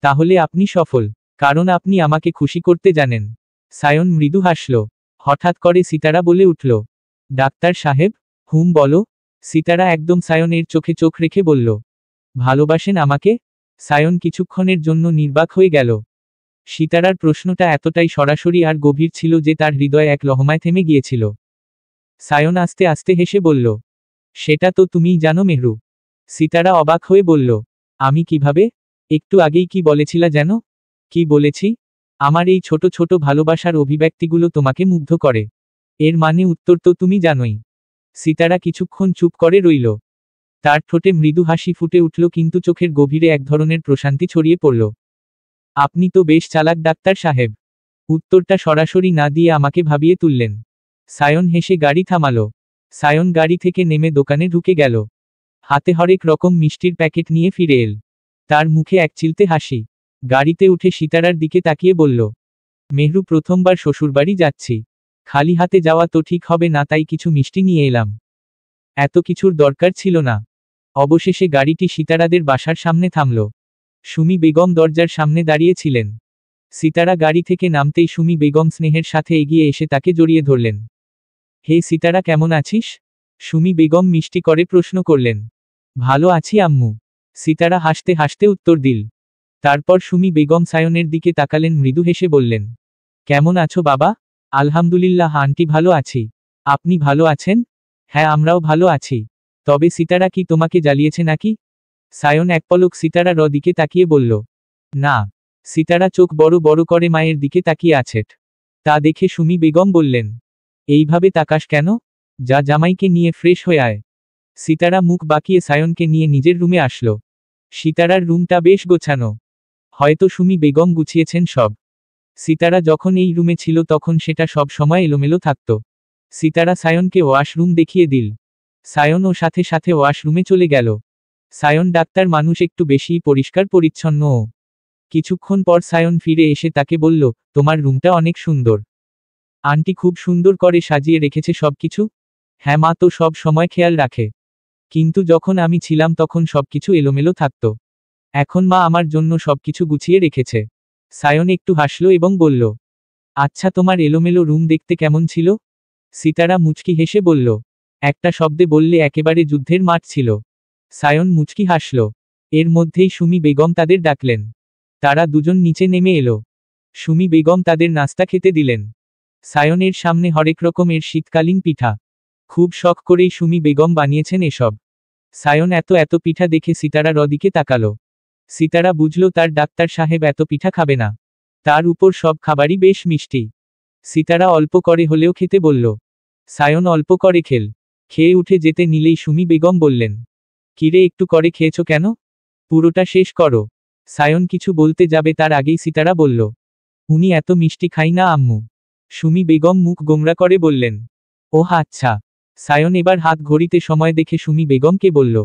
তাহলে আপনি সফল, কারণ আপনি আমাকে খুশি করতে জানেন। সায়ন মৃদু হাসল। হঠাৎ করে সিতারা বলে উঠল, ডাক্তার সাহেব? হুম, বলো। সিতারা একদম সায়নের চোখে চোখ রেখে বলল, ভালোবাসেন আমাকে? সায়ন কিছুক্ষণের জন্য নির্বাক হয়ে গেল। সিতারার প্রশ্নটা এতটাই সরাসরি আর গভীর ছিল যে তার হৃদয় এক লহমায় থেমে গিয়েছিল। সায়ন আস্তে আস্তে হেসে বলল, সেটা তো তুমিই জানো মেহরু। সিতারা অবাক হয়ে বলল, আমি কিভাবে? একটু আগেই কি বলেছিলা যেন? কি বলেছি? আমার এই ছোট ছোট ভালোবাসার অভিব্যক্তিগুলো তোমাকে মুগ্ধ করে। এর মানে উত্তর তো তুমি জানোই। সিতারা কিছুক্ষণ চুপ করে রইল। তার ঠোঁটে মৃদু হাসি ফুটে উঠল, কিন্তু চোখের গভীরে এক ধরনের প্রশান্তি ছড়িয়ে পড়ল। আপনি তো বেশ চালাক ডাক্তার সাহেব। উত্তরটা সরাসরি না দিয়ে আমাকে ভাবিয়ে তুললেন। সায়ন হেসে গাড়ি থামালো। সায়ন গাড়ি থেকে নেমে দোকানে ঢুকে গেল। হাতে হরেক রকম মিষ্টির প্যাকেট নিয়ে ফিরে এল। তার মুখে এক চিলতে হাসি। গাড়িতে উঠে সিতারার দিকে তাকিয়ে বলল, মেহরু, প্রথমবার শ্বশুরবাড়ি যাচ্ছি, খালি হাতে যাওয়া তো ঠিক হবে না, তাই কিছু মিষ্টি নিয়ে এলাম। এত কিছুর দরকার ছিল না। অবশেষে গাড়িটি সিতারাদের বাসার সামনে থামল। সুমি বেগম দরজার সামনে দাঁড়িয়েছিলেন। সিতারা গাড়ি থেকে নামতেই সুমি বেগম স্নেহের সাথে এগিয়ে এসে তাকে জড়িয়ে ধরলেন। হে সিতারা, কেমন আছিস? সুমি বেগম মিষ্টি করে প্রশ্ন করলেন। ভালো আছি আম্মু। সিতারা হাসতে হাসতে উত্তর দিল। তারপর সুমি বেগম সায়নের দিকে তাকালেন, মৃদু হেসে বললেন, কেমন আছো বাবা? আলহামদুলিল্লাহ আন্টি, ভালো আছি। আপনি ভালো আছেন? হ্যাঁ, আমরাও ভালো আছি। তবে সিতারা কি তোমাকে জ্বালিয়েছে নাকি? সায়ন এক পলক সিতারার দিকে তাকিয়ে বলল, না। সিতারা চোখ বড় বড় করে মায়ের দিকে তাকিয়ে আছেট। তা দেখে সুমি বেগম বললেন, এইভাবে তাকাস কেন? যা, জামাইকে নিয়ে ফ্রেশ হয়ে আয়। সিতারা মুখ বাঁকিয়ে সায়নকে নিয়ে নিজের রুমে আসলো। সিতারার রুমটা বেশ গোছানো। হয়তো সুমি বেগম গুছিয়েছেন সব। সিতারা যখন এই রুমে ছিল তখন সেটা সব সময় এলোমেলো থাকত। সিতারা সায়নকে ওয়াশরুম দেখিয়ে দিল। সায়ন ও সাথে সাথে ওয়াশরুমে চলে গেল। সায়ন ডাক্তার মানুষ, একটু বেশিই পরিষ্কার পরিচ্ছন্ন। কিছুক্ষণ পর সায়ন ফিরে এসে তাকে বলল, তোমার রুমটা অনেক সুন্দর। আন্টি খুব সুন্দর করে সাজিয়ে রেখেছে সবকিছু। হ্যাঁ মা তো সব সময় খেয়াল রাখে, কিন্তু যখন আমি ছিলাম তখন সবকিছু এলোমেলো থাকত। এখন মা আমার জন্য সবকিছু গুছিয়ে রেখেছে। সায়ন একটু হাসল এবং বলল, আচ্ছা, তোমার এলোমেলো রুম দেখতে কেমন ছিল? সিতারা মুচকি হেসে বলল, একটা শব্দে বললে একেবারে যুদ্ধের মাঠ ছিল। সায়ন মুচকি হাসল। এর মধ্যেই সুমি বেগম তাদের ডাকলেন। তারা দুজন নিচে নেমে এলো। সুমি বেগম তাদের নাস্তা খেতে দিলেন। সায়নের সামনে হরেক রকমের শীতকালীন পিঠা, খুব শখ করেই সুমি বেগম বানিয়েছেন এসব। সায়ন এত এত পিঠা দেখে সিতারার দিকে তাকালো। সিতারা বুঝল তার ডাক্তার সাহেব এত পিঠা খাবে না। তার উপর সব খাবারই বেশ মিষ্টি। সিতারা অল্প করে হলেও খেতে বলল। সায়ন অল্প করে খেয়ে উঠে যেতে নিলেই সুমি বেগম বললেন, কিরে একটু করে খেয়েছ কেন? পুরোটা শেষ করো। সায়ন কিছু বলতে যাবে তার আগেই সিতারা বলল, উনি এত মিষ্টি খাই না আম্মু। সুমি বেগম মুখ গোমরা করে বললেন, ওহ আচ্ছা। সায়ন এবার হাত ঘড়িতে সময় দেখে সুমি বেগমকে বলল,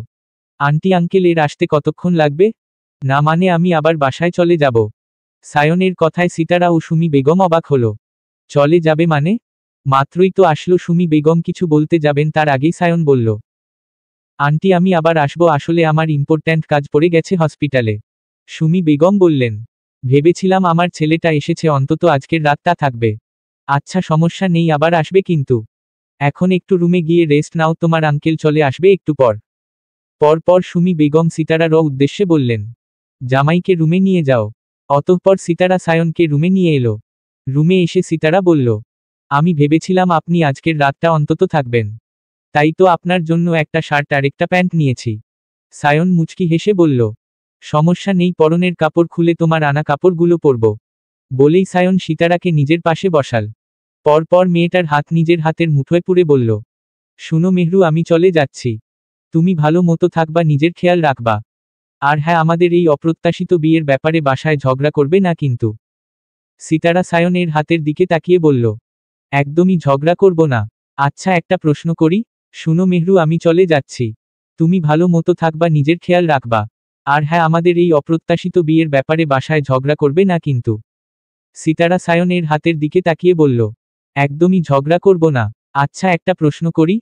আন্টি আঙ্কেল এর আসতে কতক্ষণ লাগবে? না মানে আমি আবার বাসায় চলে যাব। সায়নের কথায় সিতারা ও সুমি বেগম অবাক হলো। চলে যাবে মানে? মাত্রই তো আসলো। সুমি বেগম কিছু বলতে যাবেন তার আগেই সায়ন বলল, আন্টি আমি আবার আসবো, আসলে আমার ইম্পর্ট্যান্ট কাজ পড়ে গেছে হসপিটালে। সুমি বেগম বললেন, ভেবেছিলাম আমার ছেলেটা এসেছে অন্তত আজকের রাতটা থাকবে। আচ্ছা সমস্যা নেই, আবার আসবে কিন্তু। এখন একটু রুমে গিয়ে রেস্ট নাও, তোমার আঙ্কেল চলে আসবে একটু পর। পরপর সুমি বেগম সিতারার উদ্দেশ্যে বললেন, জামাইকে রুমে নিয়ে যাও। অতঃপর সিতারা সায়নকে রুমে নিয়ে এলো। রুমে এসে সিতারা বলল, আমি ভেবেছিলাম আপনি আজকের রাতটা অন্তত থাকবেন, তাই তো আপনার জন্য একটা শার্ট আর একটা প্যান্ট নিয়েছি। সায়ন মুচকি হেসে বলল, সমস্যা নেই, পরনের কাপড় খুলে তোমার আনা কাপড়গুলো পরব। বলেই সায়ন সিতারাকে নিজের পাশে বসাল। পরপর মেয়েটার হাত নিজের হাতের মুঠোয় পুরে বলল, শুনো মেহরু, আমি চলে যাচ্ছি। তুমি ভালো মতো থাকবা, নিজের খেয়াল রাখবা। আর হ্যাঁ, আমাদের এই অপ্রত্যাশিত বিয়ের ব্যাপারে বাসায় ঝগড়া করবে না কিন্তু। সিতারা সায়নের হাতের দিকে তাকিয়ে বলল, একদমই ঝগড়া করব না। আচ্ছা একটা প্রশ্ন করি? শুনো মেহরু, আমি চলে যাচ্ছি। তুমি ভালো মতো থাকবা, নিজের খেয়াল রাখবা। আর হ্যাঁ, আমাদের এই অপ্রত্যাশিত বিয়ের ব্যাপারে বাসায় ঝগড়া করবে না কিন্তু। সিতারা সায়নের হাতের দিকে তাকিয়ে বলল, একদমই ঝগড়া করব না। আচ্ছা একটা প্রশ্ন করি?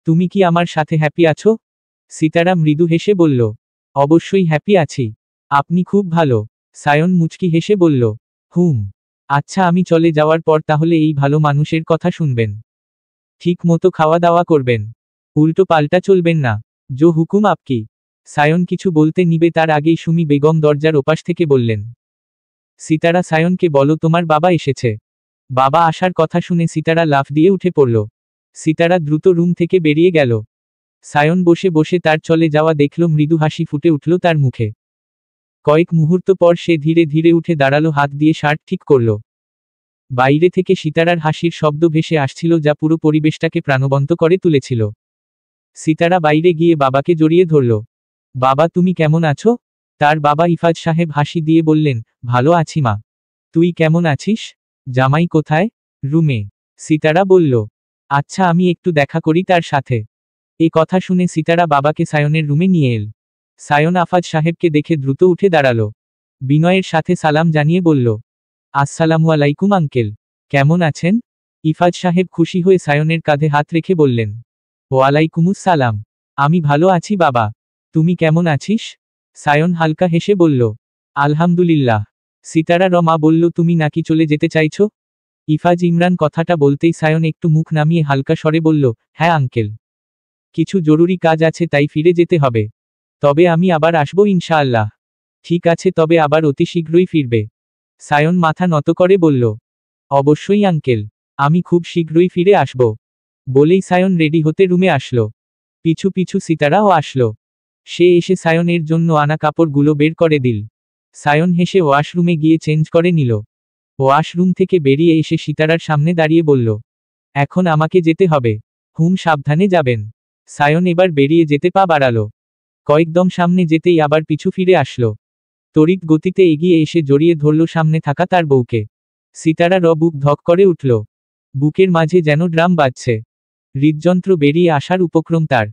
তুমি কি আমার সাথে হ্যাপি আছো? সিতারা মৃদু হেসে বলল, অবশ্যই হ্যাপি আছি। আপনি খুব ভালো। সায়ন মুচকি হেসে বলল, আচ্ছা আমি চলে যাওয়ার পর তাহলে এই ভালো মানুষের কথা শুনবেন। ঠিক মতো খাওয়া দাওয়া করবেন। উল্টো পাল্টা চলবেন না। জো হুকুম আপকি। সায়ন কিছু বলতে নিবে তার আগেই সুমি বেগম দরজার ওপাশ থেকে বললেন, সিতারা সায়নকে বলো তোমার বাবা এসেছে। বাবা আসার কথা শুনে সিতারা লাফ দিয়ে উঠে পড়ল। সিতারা দ্রুত রুম থেকে বেরিয়ে গেল। সায়ন বসে বসে তার চলে যাওয়া দেখল, মৃদু হাসি ফুটে উঠল তার মুখে। কয়েক মুহূর্ত পর সে ধীরে ধীরে উঠে দাঁড়ালো, হাত দিয়ে শার্ট ঠিক করল। বাইরে থেকে সিতারার হাসির শব্দ ভেসে আসছিল, যা পুরো পরিবেশটাকে প্রাণবন্ত করে তুলেছিল। সিতারা বাইরে গিয়ে বাবাকে জড়িয়ে ধরল। বাবা তুমি কেমন আছো? তার বাবা ইফাজ সাহেব হাসি দিয়ে বললেন, ভালো আছি মা। তুই কেমন আছিস? জামাই কোথায়? রুমে। সিতারা বলল, আচ্ছা আমি একটু দেখা করি তার সাথে। এ কথা শুনে সিতারা বাবাকে সায়নের রুমে নিয়ে এল। সায়ন আফাজ সাহেবকে দেখে দ্রুত উঠে দাঁড়ালো। বিনয়ের সাথে সালাম জানিয়ে বলল, আসসালামু আলাইকুম আঙ্কেল। কেমন আছেন? ইফাজ সাহেব খুশি হয়ে সায়নের কাঁধে হাত রেখে বললেন, ওয়ালাইকুমুস সালাম। আমি ভালো আছি বাবা। তুমি কেমন আছিস? সায়ন হালকা হেসে বলল, আলহামদুলিল্লাহ। সিতারা রমা বলল, তুমি নাকি চলে যেতে চাইছো? ইফাজ ইমরান কথাটা বলতেই সায়ন একটু মুখ নামিয়ে হালকা স্বরে বলল, হ্যাঁ আঙ্কেল। কিছু জরুরি কাজ আছে তাই ফিরে যেতে হবে। তবে আমি আবার আসবো ইনশাআল্লাহ। ঠিক আছে, তবে আবার অতি শীঘ্রই ফিরবে? সায়ন মাথা নত করে বলল, অবশ্যই আঙ্কেল। আমি খুব শীঘ্রই ফিরে আসব। বলেই সায়ন রেডি হতে রুমে আসলো। পিছু পিছু সিতারাও আসলো। সে এসে সায়নের জন্য আনা কাপড়গুলো বের করে দিল। সায়ন হেসে ওয়াশরুমে গিয়ে চেঞ্জ করে নিল। ওয়াশরুম থেকে বেরিয়ে এসে সিতারার সামনে দাঁড়িয়ে বলল, এখন আমাকে যেতে হবে। সাবধানে যাবেন। সায়ন এবার বেরিয়ে যেতে পা বাড়ালো। কয়েকদম সামনে যেতেই আবার পিছু ফিরে আসলো। তড়িৎ গতিতে এগিয়ে এসে জড়িয়ে ধরল সামনে থাকা তার বউকে। সিতারার বুক ধক করে উঠল। বুকের মাঝে যেন ড্রাম বাজছে। হৃদযন্ত্র বেরিয়ে আসার উপক্রম তার।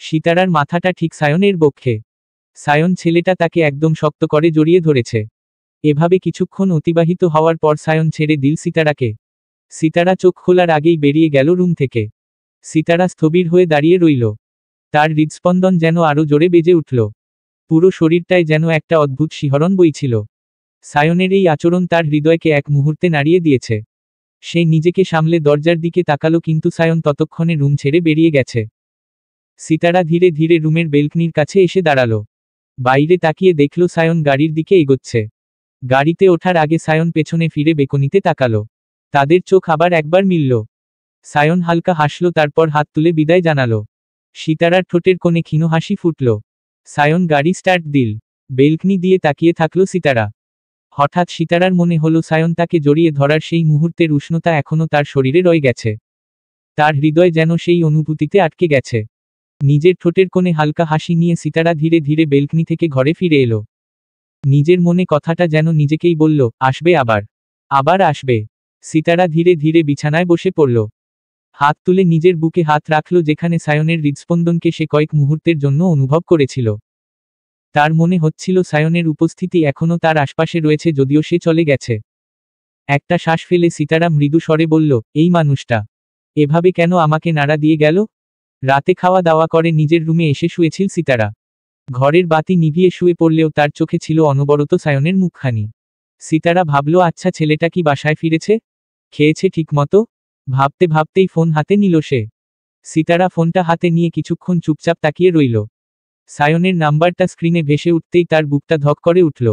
সিতারার মাথাটা ঠিক সায়নের বক্ষে। সায়ন ছেলেটা তাকে একদম শক্ত করে জড়িয়ে ধরেছে। এভাবে কিছুক্ষণ অতিবাহিত হওয়ার পর সায়ন ছেড়ে দিল সিতারাকে। সিতারা চোখ খোলার আগেই বেরিয়ে গেল রুম থেকে। সিতারা স্থবির হয়ে দাঁড়িয়ে রইল। তার হৃদস্পন্দন যেন আরো জোরে বেজে উঠল। পুরো শরীরটায় যেন একটা অদ্ভুত শিহরণ বইছিল। সায়নের এই আচরণ তার হৃদয়কে এক মুহূর্তে নাড়িয়ে দিয়েছে। সে নিজেকে সামলে দরজার দিকে তাকালো, কিন্তু সায়ন ততক্ষণে রুম ছেড়ে বেরিয়ে গেছে। সিতারা ধীরে ধীরে রুমের বেলকনির কাছে এসে দাঁড়ালো। বাইরে তাকিয়ে দেখল সায়ন গাড়ির দিকে এগোচ্ছে। গাড়িতে ওঠার আগে সায়ন পেছনে ফিরে বেকনিতে তাকালো। তাদের চোখ আবার একবার মিলল। সায়ন হালকা হাসল, তারপর হাত তুলে বিদায় জানালো। সিতারার ঠোঁটের কোণে ক্ষীণ হাসি ফুটল। সায়ন গাড়ি স্টার্ট দিল। বেলকনি দিয়ে তাকিয়ে থাকলো সিতারা। হঠাৎ সিতারার মনে হলো সায়ন তাকে জড়িয়ে ধরার সেই মুহূর্তের উষ্ণতা এখনো তার শরীরে রয়ে গেছে। তার হৃদয় যেন সেই অনুভূতিতে আটকে গেছে। নিজের ঠোঁটের কোণে হালকা হাসি নিয়ে সিতারা ধীরে ধীরে বেলকনি থেকে ঘরে ফিরে এলো। নিজের মনে কথাটা যেন নিজেকেই বলল, আসবে আবার, আবার আসবে। সিতারা ধীরে ধীরে বিছানায় বসে পড়ল। হাত তুলে নিজের বুকে হাত রাখল, যেখানে সায়নের হৃদস্পন্দনকে সে কয়েক মুহূর্তের জন্য অনুভব করেছিল। তার মনে হচ্ছিল সায়নের উপস্থিতি এখনো তার আশপাশে রয়েছে, যদিও সে চলে গেছে। একটা শ্বাস ফেলে সিতারা মৃদু স্বরে বলল, এই মানুষটা এভাবে কেন আমাকে নাড়া দিয়ে গেল? রাতে খাওয়া দাওয়া করে নিজের রুমে এসে শুয়েছিল সিতারা। ঘরের বাতি নিভিয়ে শুয়ে পড়লেও তার চোখে ছিল অনবরত সায়নের মুখখানি। সিতারা ভাবল, আচ্ছা, ছেলেটা কি বাসায় ফিরেছে? খেয়েছে ঠিকমতো? ভাবতে ভাবতেই ফোন হাতে নিল সে। সিতারা ফোনটা হাতে নিয়ে কিছুক্ষণ চুপচাপ তাকিয়ে রইল। সায়নের নাম্বারটা স্ক্রিনে ভেসে উঠতেই তার বুকটা ধক করে উঠল।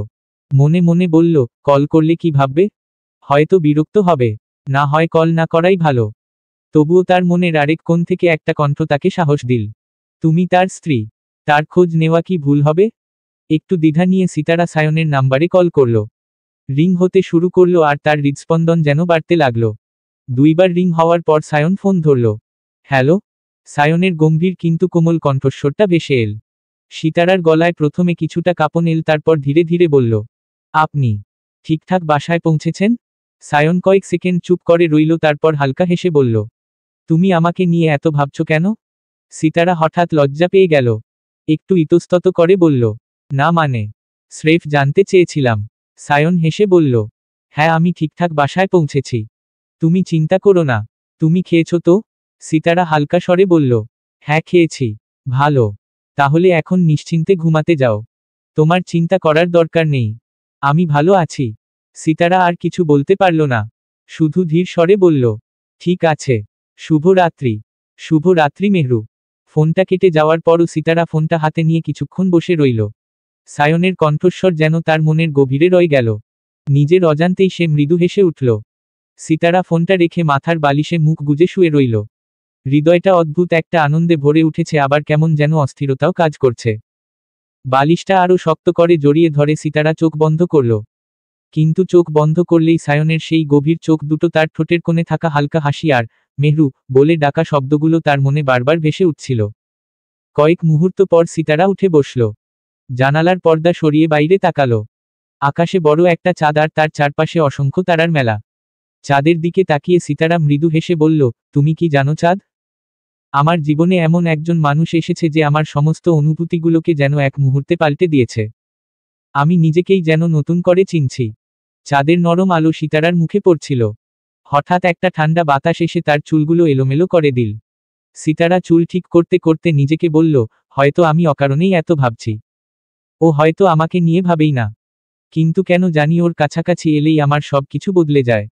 মনে মনে বলল, কল করলে কি ভাববে? হয়তো বিরক্ত হবে, না হয় কল না করাই ভালো। তবুও তার মনের আরেক কোণ থেকে একটা কণ্ঠ তাকে সাহস দিল, তুমি তার স্ত্রী, তার খোঁজ নেওয়া কি ভুল হবে? একটু দ্বিধা নিয়ে সিতারা সায়নের নাম্বারে কল করল। রিং হতে শুরু করল আর তার হৃদস্পন্দন যেন বাড়তে লাগল। 2বার রিং হওয়ার পর সায়ন ফোন ধরল। হ্যালো? সায়নের গম্ভীর কিন্তু কোমল কণ্ঠস্বরটা ভেসে এল। সিতারার গলায় প্রথমে কিছুটা কাঁপন এল, তারপর ধীরে ধীরে বলল, আপনি ঠিকঠাক বাসায় পৌঁছেছেন? সায়ন কয়েক সেকেন্ড চুপ করে রইল, তারপর হালকা হেসে বলল, তুমি আমাকে নিয়ে এত ভাবছ কেন? সিতারা হঠাৎ লজ্জা পেয়ে গেল। একটু ইতস্তত করে বলল, না মানে, স্রেফ জানতে চেয়েছিলাম। সায়ন হেসে বলল, হ্যাঁ, আমি ঠিকঠাক বাসায় পৌঁছেছি। তুমি চিন্তা করো না। তুমি খেয়েছো তো? সিতারা হালকা স্বরে বলল, হ্যাঁ খেয়েছি। ভালো। তাহলে এখন নিশ্চিন্তে ঘুমাতে যাও। তোমার চিন্তা করার দরকার নেই। আমি ভালো আছি। সিতারা আর কিছু বলতে পারল না, শুধু ধীর স্বরে বলল, ঠিক আছে। শুভ রাত্রি। শুভ রাত্রি মেহরু। ফোনটা কেটে যাওয়ার পরও সিতারা ফোনটা হাতে নিয়ে কিছুক্ষণ বসে রইল। সায়নের কণ্ঠস্বর যেন তার মনের গভীরে রয়ে গেল। নিজের অজান্তেই সে মৃদু হেসে উঠল। সিতারা ফোনটা রেখে মাথার বালিশে মুখ গুজে শুয়ে রইল। হৃদয়টা অদ্ভুত একটা আনন্দে ভরে উঠেছে, আবার কেমন যেন অস্থিরতাও কাজ করছে। বালিশটা আরও শক্ত করে জড়িয়ে ধরে সিতারা চোখ বন্ধ করল। কিন্তু চোখ বন্ধ করলেই সায়নের সেই গভীর চোখ দুটো, তার ঠোঁটের কোণে থাকা হালকা হাসি আর মেহরু বলে ডাকা শব্দগুলো তার মনে বারবার ভেসে উঠছিল। কয়েক মুহূর্ত পর সিতারা উঠে বসল। জানালার পর্দা সরিয়ে বাইরে তাকালো। আকাশে বড় একটা চাঁদ আর তার চারপাশে অসংখ্য তারার মেলা। চাঁদের দিকে তাকিয়ে সিতারা মৃদু হেসে বলল, তুমি কি জানো চাঁদ, আমার জীবনে এমন একজন মানুষ এসেছে যে আমার সমস্ত অনুভূতিগুলোকে যেন এক মুহূর্তে পাল্টে দিয়েছে। আমি নিজেকেই যেন নতুন করে চিনছি। চাঁদের নরম আলো সিতারার মুখে পড়ছিল। হঠাৎ একটা ঠান্ডা বাতাস এসে তার চুলগুলো এলোমেলো করে দিল। সিতারা চুল ঠিক করতে করতে নিজেকে বলল, হয়তো আমি অকারণেই এত ভাবছি। ও হয়তো আমাকে নিয়ে ভাবেই না। কিন্তু কেন জানি ওর কাছাকাছি এলেই আমার সব কিছু বদলে যায়।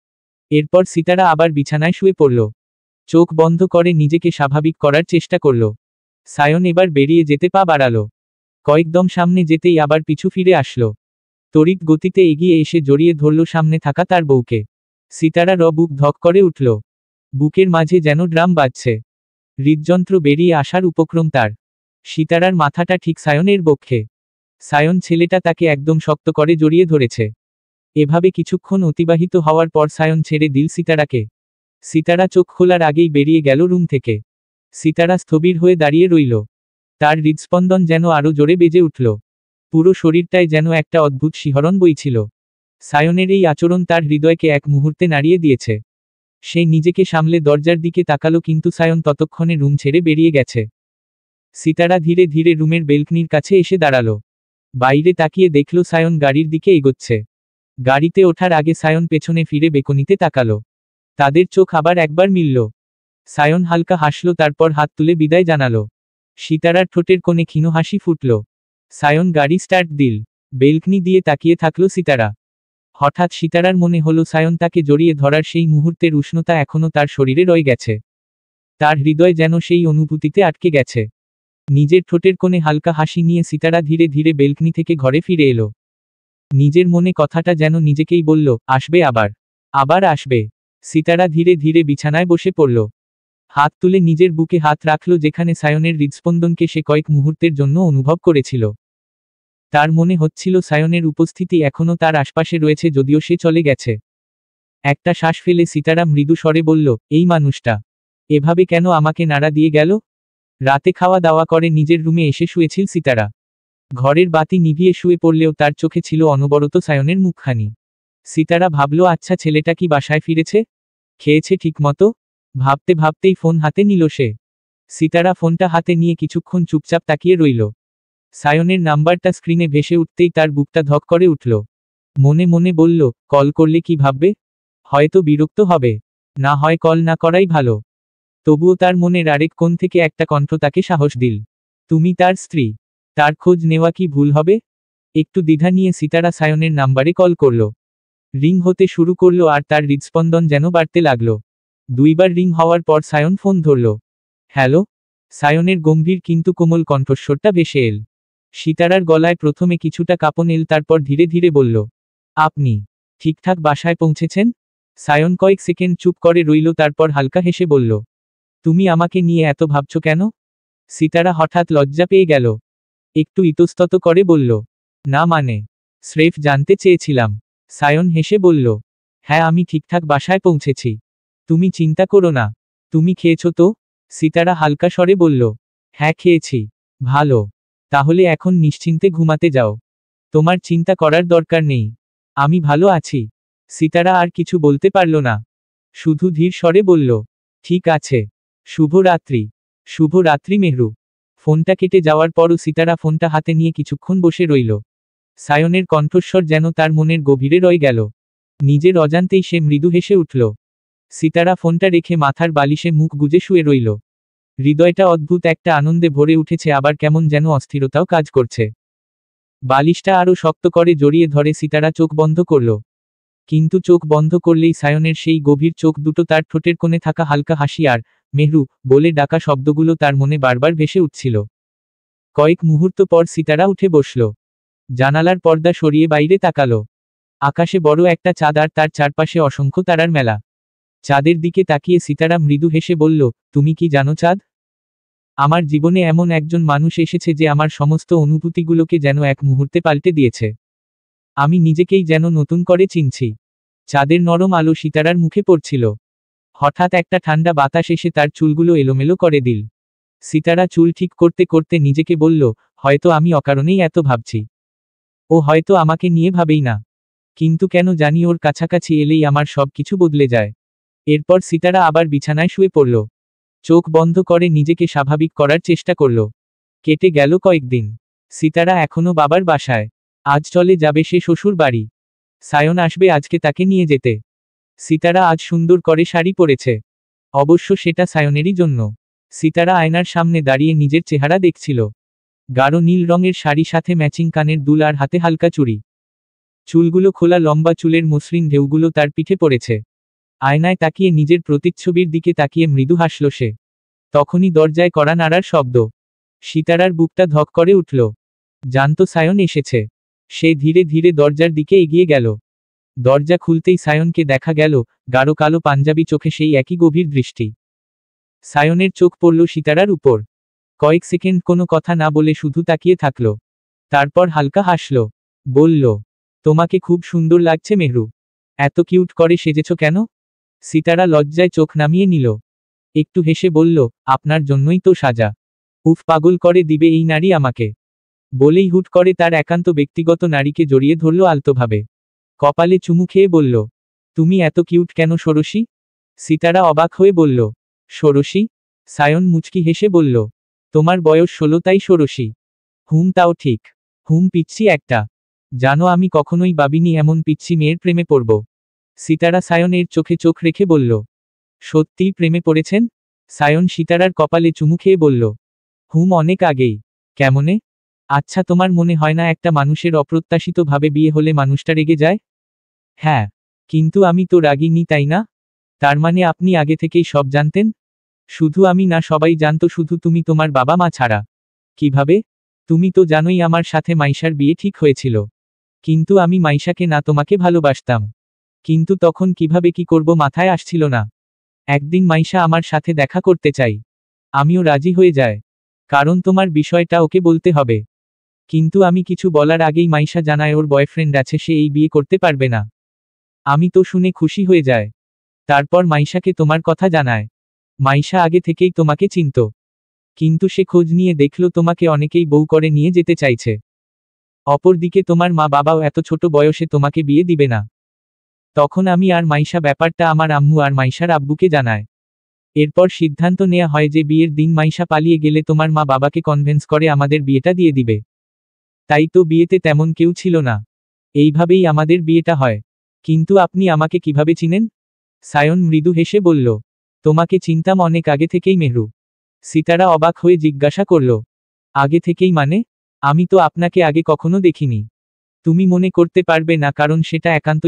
এরপর সিতারা আবার বিছানায় শুয়ে পড়ল। চোখ বন্ধ করে নিজেকে স্বাভাবিক করার চেষ্টা করল। সায়ন এবার বেরিয়ে যেতে পা বাড়ালো। কয়েকদম সামনে যেতেই আবার পিছু ফিরে আসলো। তড়িৎ গতিতে এগিয়ে এসে জড়িয়ে ধরল সামনে থাকা তার বউকে। সিতারার বুক ধক করে উঠল। বুকের মাঝে যেন ড্রাম বাজছে। হৃদযন্ত্র বেরিয়ে আসার উপক্রম তার। সিতারার মাথাটা ঠিক সায়নের বক্ষে। সায়ন ছেলেটা তাকে একদম শক্ত করে জড়িয়ে ধরেছে। এভাবে কিছুক্ষণ অতিবাহিত হওয়ার পর সায়ন ছেড়ে দিল সিতারাকে। সিতারা চোখ খোলার আগেই বেরিয়ে গেল রুম থেকে। সিতারা স্থবির হয়ে দাঁড়িয়ে রইল। তার হৃদস্পন্দন যেন আরো জোরে বেজে উঠল। পুরো শরীরটায় যেন একটা অদ্ভুত শিহরণ বইছিল। সায়নের এই আচরণ তার হৃদয়কে এক মুহূর্তে নাড়িয়ে দিয়েছে। সে নিজেকে সামলে দরজার দিকে তাকালো, কিন্তু সায়ন ততক্ষণে রুম ছেড়ে বেরিয়ে গেছে। সিতারা ধীরে ধীরে রুমের বেলকনির কাছে এসে দাঁড়ালো। বাইরে তাকিয়ে দেখল সায়ন গাড়ির দিকে এগোচ্ছে। গাড়িতে ওঠার আগে সায়ন পেছনে ফিরে বেকনিতে তাকালো। তাদের চোখ আবার একবার মিলল। সায়ন হালকা হাসল, তারপর হাত তুলে বিদায় জানালো। সিতারার ঠোঁটের কোণে ক্ষীণ হাসি ফুটল। সায়ন গাড়ি স্টার্ট দিল। বেলকনি দিয়ে তাকিয়ে থাকল সিতারা। হঠাৎ সিতারার মনে হলো সায়ন তাকে জড়িয়ে ধরার সেই মুহূর্তের উষ্ণতা এখনো তার শরীরে রয়ে গেছে। তার হৃদয় যেন সেই অনুভূতিতে আটকে গেছে। নিজের ঠোঁটের কোণে হালকা হাসি নিয়ে সিতারা ধীরে ধীরে বেলকনি থেকে ঘরে ফিরে এলো। নিজের মনে কথাটা যেন নিজেকেই বলল, আসবে আবার, আবার আসবে। সিতারা ধীরে ধীরে বিছানায় বসে পড়ল। হাত তুলে নিজের বুকে হাত রাখল যেখানে সায়নের হৃদস্পন্দনকে সে কয়েক মুহূর্তের জন্য অনুভব করেছিল। তার মনে হচ্ছিল সায়নের উপস্থিতি এখনও তার আশপাশে রয়েছে যদিও সে চলে গেছে। একটা শ্বাস ফেলে সিতারা মৃদু স্বরে বলল, এই মানুষটা এভাবে কেন আমাকে নাড়া দিয়ে গেল? রাতে খাওয়া দাওয়া করে নিজের রুমে এসে শুয়েছিল সিতারা। ঘরের বাতি নিভিয়ে শুয়ে পড়লেও তার চোখে ছিল অনবরত সায়নের মুখখানি। সিতারা ভাবল, আচ্ছা ছেলেটা কি বাসায় ফিরেছে? খেয়েছে ঠিকমতো? ভাবতে ভাবতেই ফোন হাতে নিল সে। সিতারা ফোনটা হাতে নিয়ে কিছুক্ষণ চুপচাপ তাকিয়ে রইল। সায়নের নাম্বারটা স্ক্রিনে ভেসে উঠতেই তার বুকটা ধক করে উঠল। মনে মনে বলল, কল করলে কি ভাববে? হয়তো বিরক্ত হবে। না হয় কল না করাই ভালো। তবুও তার মনের আরেক কোণ থেকে একটা কণ্ঠ তাকে সাহস দিল, তুমি তার স্ত্রী, তার খোঁজ নেওয়া কি ভুল হবে? একটু দ্বিধা নিয়ে সিতারা সায়নের নাম্বারে কল করল। রিং হতে শুরু করল আর তার হৃদস্পন্দন যেন বাড়তে লাগল। 2বার রিং হওয়ার পর সায়ন ফোন ধরল। হ্যালো? সায়নের গম্ভীর কিন্তু কোমল কণ্ঠস্বরটা ভেসে এল। সিতারার গলায় প্রথমে কিছুটা কাঁপন এল, তারপর ধীরে ধীরে বলল, আপনি ঠিকঠাক বাসায় পৌঁছেছেন? সায়ন কয়েক সেকেন্ড চুপ করে রইল, তারপর হালকা হেসে বলল, তুমি আমাকে নিয়ে এত ভাবছ কেন? সিতারা হঠাৎ লজ্জা পেয়ে গেল। একটু ইতস্তত করে বলল, না মানে, স্রেফ জানতে চেয়েছিলাম। সায়ন হেসে বলল, হ্যাঁ আমি ঠিকঠাক বাসায় পৌঁছেছি। তুমি চিন্তা করো না। তুমি খেয়েছো তো? সিতারা হালকা স্বরে বলল, হ্যাঁ খেয়েছি। ভালো। তাহলে এখন নিশ্চিন্তে ঘুমাতে যাও। তোমার চিন্তা করার দরকার নেই। আমি ভালো আছি। সিতারা আর কিছু বলতে পারল না। শুধু ধীর স্বরে বলল, ঠিক আছে। শুভরাত্রি। শুভরাত্রি মেহরু। ফোনটা কেটে যাওয়ার পরও সিতারা ফোনটা হাতে নিয়ে কিছুক্ষণ বসে রইল। সায়নের কণ্ঠস্বর যেন তার মনের গভীরে রয়ে গেল। নিজের অজান্তেই সে মৃদু হেসে উঠল। সিতারা ফোনটা রেখে মাথার বালিশে মুখ গুজে শুয়ে রইল। হৃদয়টা অদ্ভুত একটা আনন্দে ভরে উঠেছে, আবার কেমন যেন অস্থিরতাও কাজ করছে। বালিশটা আরও শক্ত করে জড়িয়ে ধরে সিতারা চোখ বন্ধ করল। কিন্তু চোখ বন্ধ করলেই সায়নের সেই গভীর চোখ দুটো, তার ঠোঁটের কোণে থাকা হালকা হাসি আর মেহরু বলে ডাকা শব্দগুলো তার মনে বারবার ভেসে উঠছিল। কয়েক মুহূর্ত পর সিতারা উঠে বসল। জানালার পর্দা সরিয়ে বাইরে তাকালো। আকাশে বড় একটা চাঁদ আর তার চারপাশে অসংখ্য তারার মেলা। চাঁদের দিকে তাকিয়ে সিতারা মৃদু হেসে বলল, তুমি কি জানো চাঁদ? আমার জীবনে এমন একজন মানুষ এসেছে যে আমার সমস্ত অনুভূতিগুলোকে যেন এক মুহূর্তে পাল্টে দিয়েছে। আমি নিজেকেই যেন নতুন করে চিনছি। চাঁদের নরম আলো সিতারার মুখে পড়ছিল। হঠাৎ একটা ঠান্ডা বাতাস এসে তার চুলগুলো এলোমেলো করে দিল। সিতারা চুল ঠিক করতে করতে নিজেকে বলল, হয়তো আমি অকারণেই এত ভাবছি। ও হয়তো আমাকে নিয়ে ভাবেই না। কিন্তু কেন জানি ওর কাছাকাছি এলেই আমার সব কিছু বদলে যায়। এরপর সিতারা আবার বিছানায় শুয়ে পড়ল। চোখ বন্ধ করে নিজেকে স্বাভাবিক করার চেষ্টা করল। কেটে গেল কয়েকদিন। সিতারা এখনো বাবার বাসায়। আজ চলে যাবে সে শ্বশুর বাড়ি। সায়ন আসবে আজকে তাকে নিয়ে যেতে। সিতারা আজ সুন্দর করে শাড়ি পরেছে। অবশ্য সেটা সায়নেরই জন্য। সিতারা আয়নার সামনে দাঁড়িয়ে নিজের চেহারা দেখছিল। গাঢ় নীল রঙের শাড়ি, সাথে ম্যাচিং কানের দুল আর হাতে হালকা চুড়ি। চুলগুলো খোলা, লম্বা চুলের মসৃণ ঢেউগুলো তার পিঠে পড়েছে। আয়নায় তাকিয়ে নিজের প্রতিচ্ছবির দিকে তাকিয়ে মৃদু হাসল সে। তখনই দরজায় কড়া নাড়ার শব্দ। সিতারার বুকটা ধক করে উঠল। জানতো সায়ন এসেছে। সে ধীরে ধীরে দরজার দিকে এগিয়ে গেল। দরজা খুলতেই সায়নকে দেখা গেল, গাঢ় কালো পাঞ্জাবি চোখে সেই একই গভীর দৃষ্টি। সায়নের চোখ পড়ল সিতারার উপর। কয়েক সেকেন্ড কোনো কথা না বলে শুধু তাকিয়ে থাকল। তারপর হালকা হাসল। বলল, তোমাকে খুব সুন্দর লাগছে মেহরু। এত কিউট করে সেজেছ কেন? সিতারা লজ্জায় চোখ নামিয়ে নিল। একটু হেসে বলল, আপনার জন্যই তো সাজা। উফ, পাগল করে দিবে এই নারী আমাকে। বলেই হুট করে তার একান্ত ব্যক্তিগত নারীকে জড়িয়ে ধরল আলতোভাবে। কপালে চুমু খেয়ে বলল, তুমি এত কিউট কেন ষোড়শী? সিতারা অবাক হয়ে বলল, ষোড়শী? সায়ন মুচকি হেসে বলল, তোমার বয়স 16 তাই ষোড়শী। তাও ঠিক। পিচ্ছি একটা। জানো আমি কখনোই ভাবিনি এমন পিচ্ছি মেয়ের প্রেমে পড়ব। সিতারা সায়নের চোখে চোখ রেখে বলল, সত্যিই প্রেমে পড়েছেন? সায়ন সিতারার কপালে চুমু খেয়ে বলল, অনেক আগেই। কেমনে? আচ্ছা, তোমার মনে হয় না একটা মানুষের অপ্রত্যাশিতভাবে বিয়ে হলে মানুষটা রেগে যায়? হ্যাঁ। কিন্তু আমি তো রাগিনি, তাই না? তার মানে আপনি আগে থেকেই সব জানতেন? শুধু আমি না, সবাই জানতো, শুধু তুমি তোমার বাবা মা ছাড়া। কিভাবে? তুমি তো জানোই আমার সাথে মাইশার বিয়ে ঠিক হয়েছিল। কিন্তু আমি মাইশাকে না, তোমাকে ভালোবাসতাম। কিন্তু তখন কিভাবে কি করব মাথায় আসছিল না। একদিন মাইশা আমার সাথে দেখা করতে চাই। আমিও রাজি হয়ে যায়, কারণ তোমার বিষয়টা ওকে বলতে হবে। কিন্তু আমি কিছু বলার আগেই মাইশা জানায় ওর বয়ফ্রেন্ড আছে, সে এই বিয়ে করতে পারবে না। আমি তো শুনে খুশি হয়ে যায়। তারপর মাইশাকে তোমার কথা জানায়। মাইশা আগে থেকেই তোমাকে চিনত, কিন্তু সে খোঁজ নিয়ে দেখল তোমাকে অনেকেই বউ করে নিয়ে যেতে চাইছে। অপরদিকে তোমার মা বাবাও এত ছোট বয়সে তোমাকে বিয়ে দিবে না। তখন আমি আর মাইশা ব্যাপারটা আমার আম্মু আর মাইশার আব্বুকে জানায়। এরপর সিদ্ধান্ত নেওয়া হয় যে বিয়ের দিন মাইশা পালিয়ে গেলে তোমার মা বাবাকে কনভিন্স করে আমাদের বিয়েটা দিয়ে দিবে। তাই তো বিয়েতে তেমন কেউ ছিল না। এইভাবেই আমাদের বিয়েটা হয়। কিন্তু আপনি আমাকে কিভাবে চিনেন? সায়ন মৃদু হেসে বলল, তোমাকে চিনতাম অনেক আগে থেকেই মেহরু। সিতারা অবাক হয়ে জিজ্ঞাসা করল, আগে থেকেই মানে? আমি তো আপনাকে আগে কখনো দেখিনি। তুমি মনে করতে পারবে না, কারণ সেটা একান্তই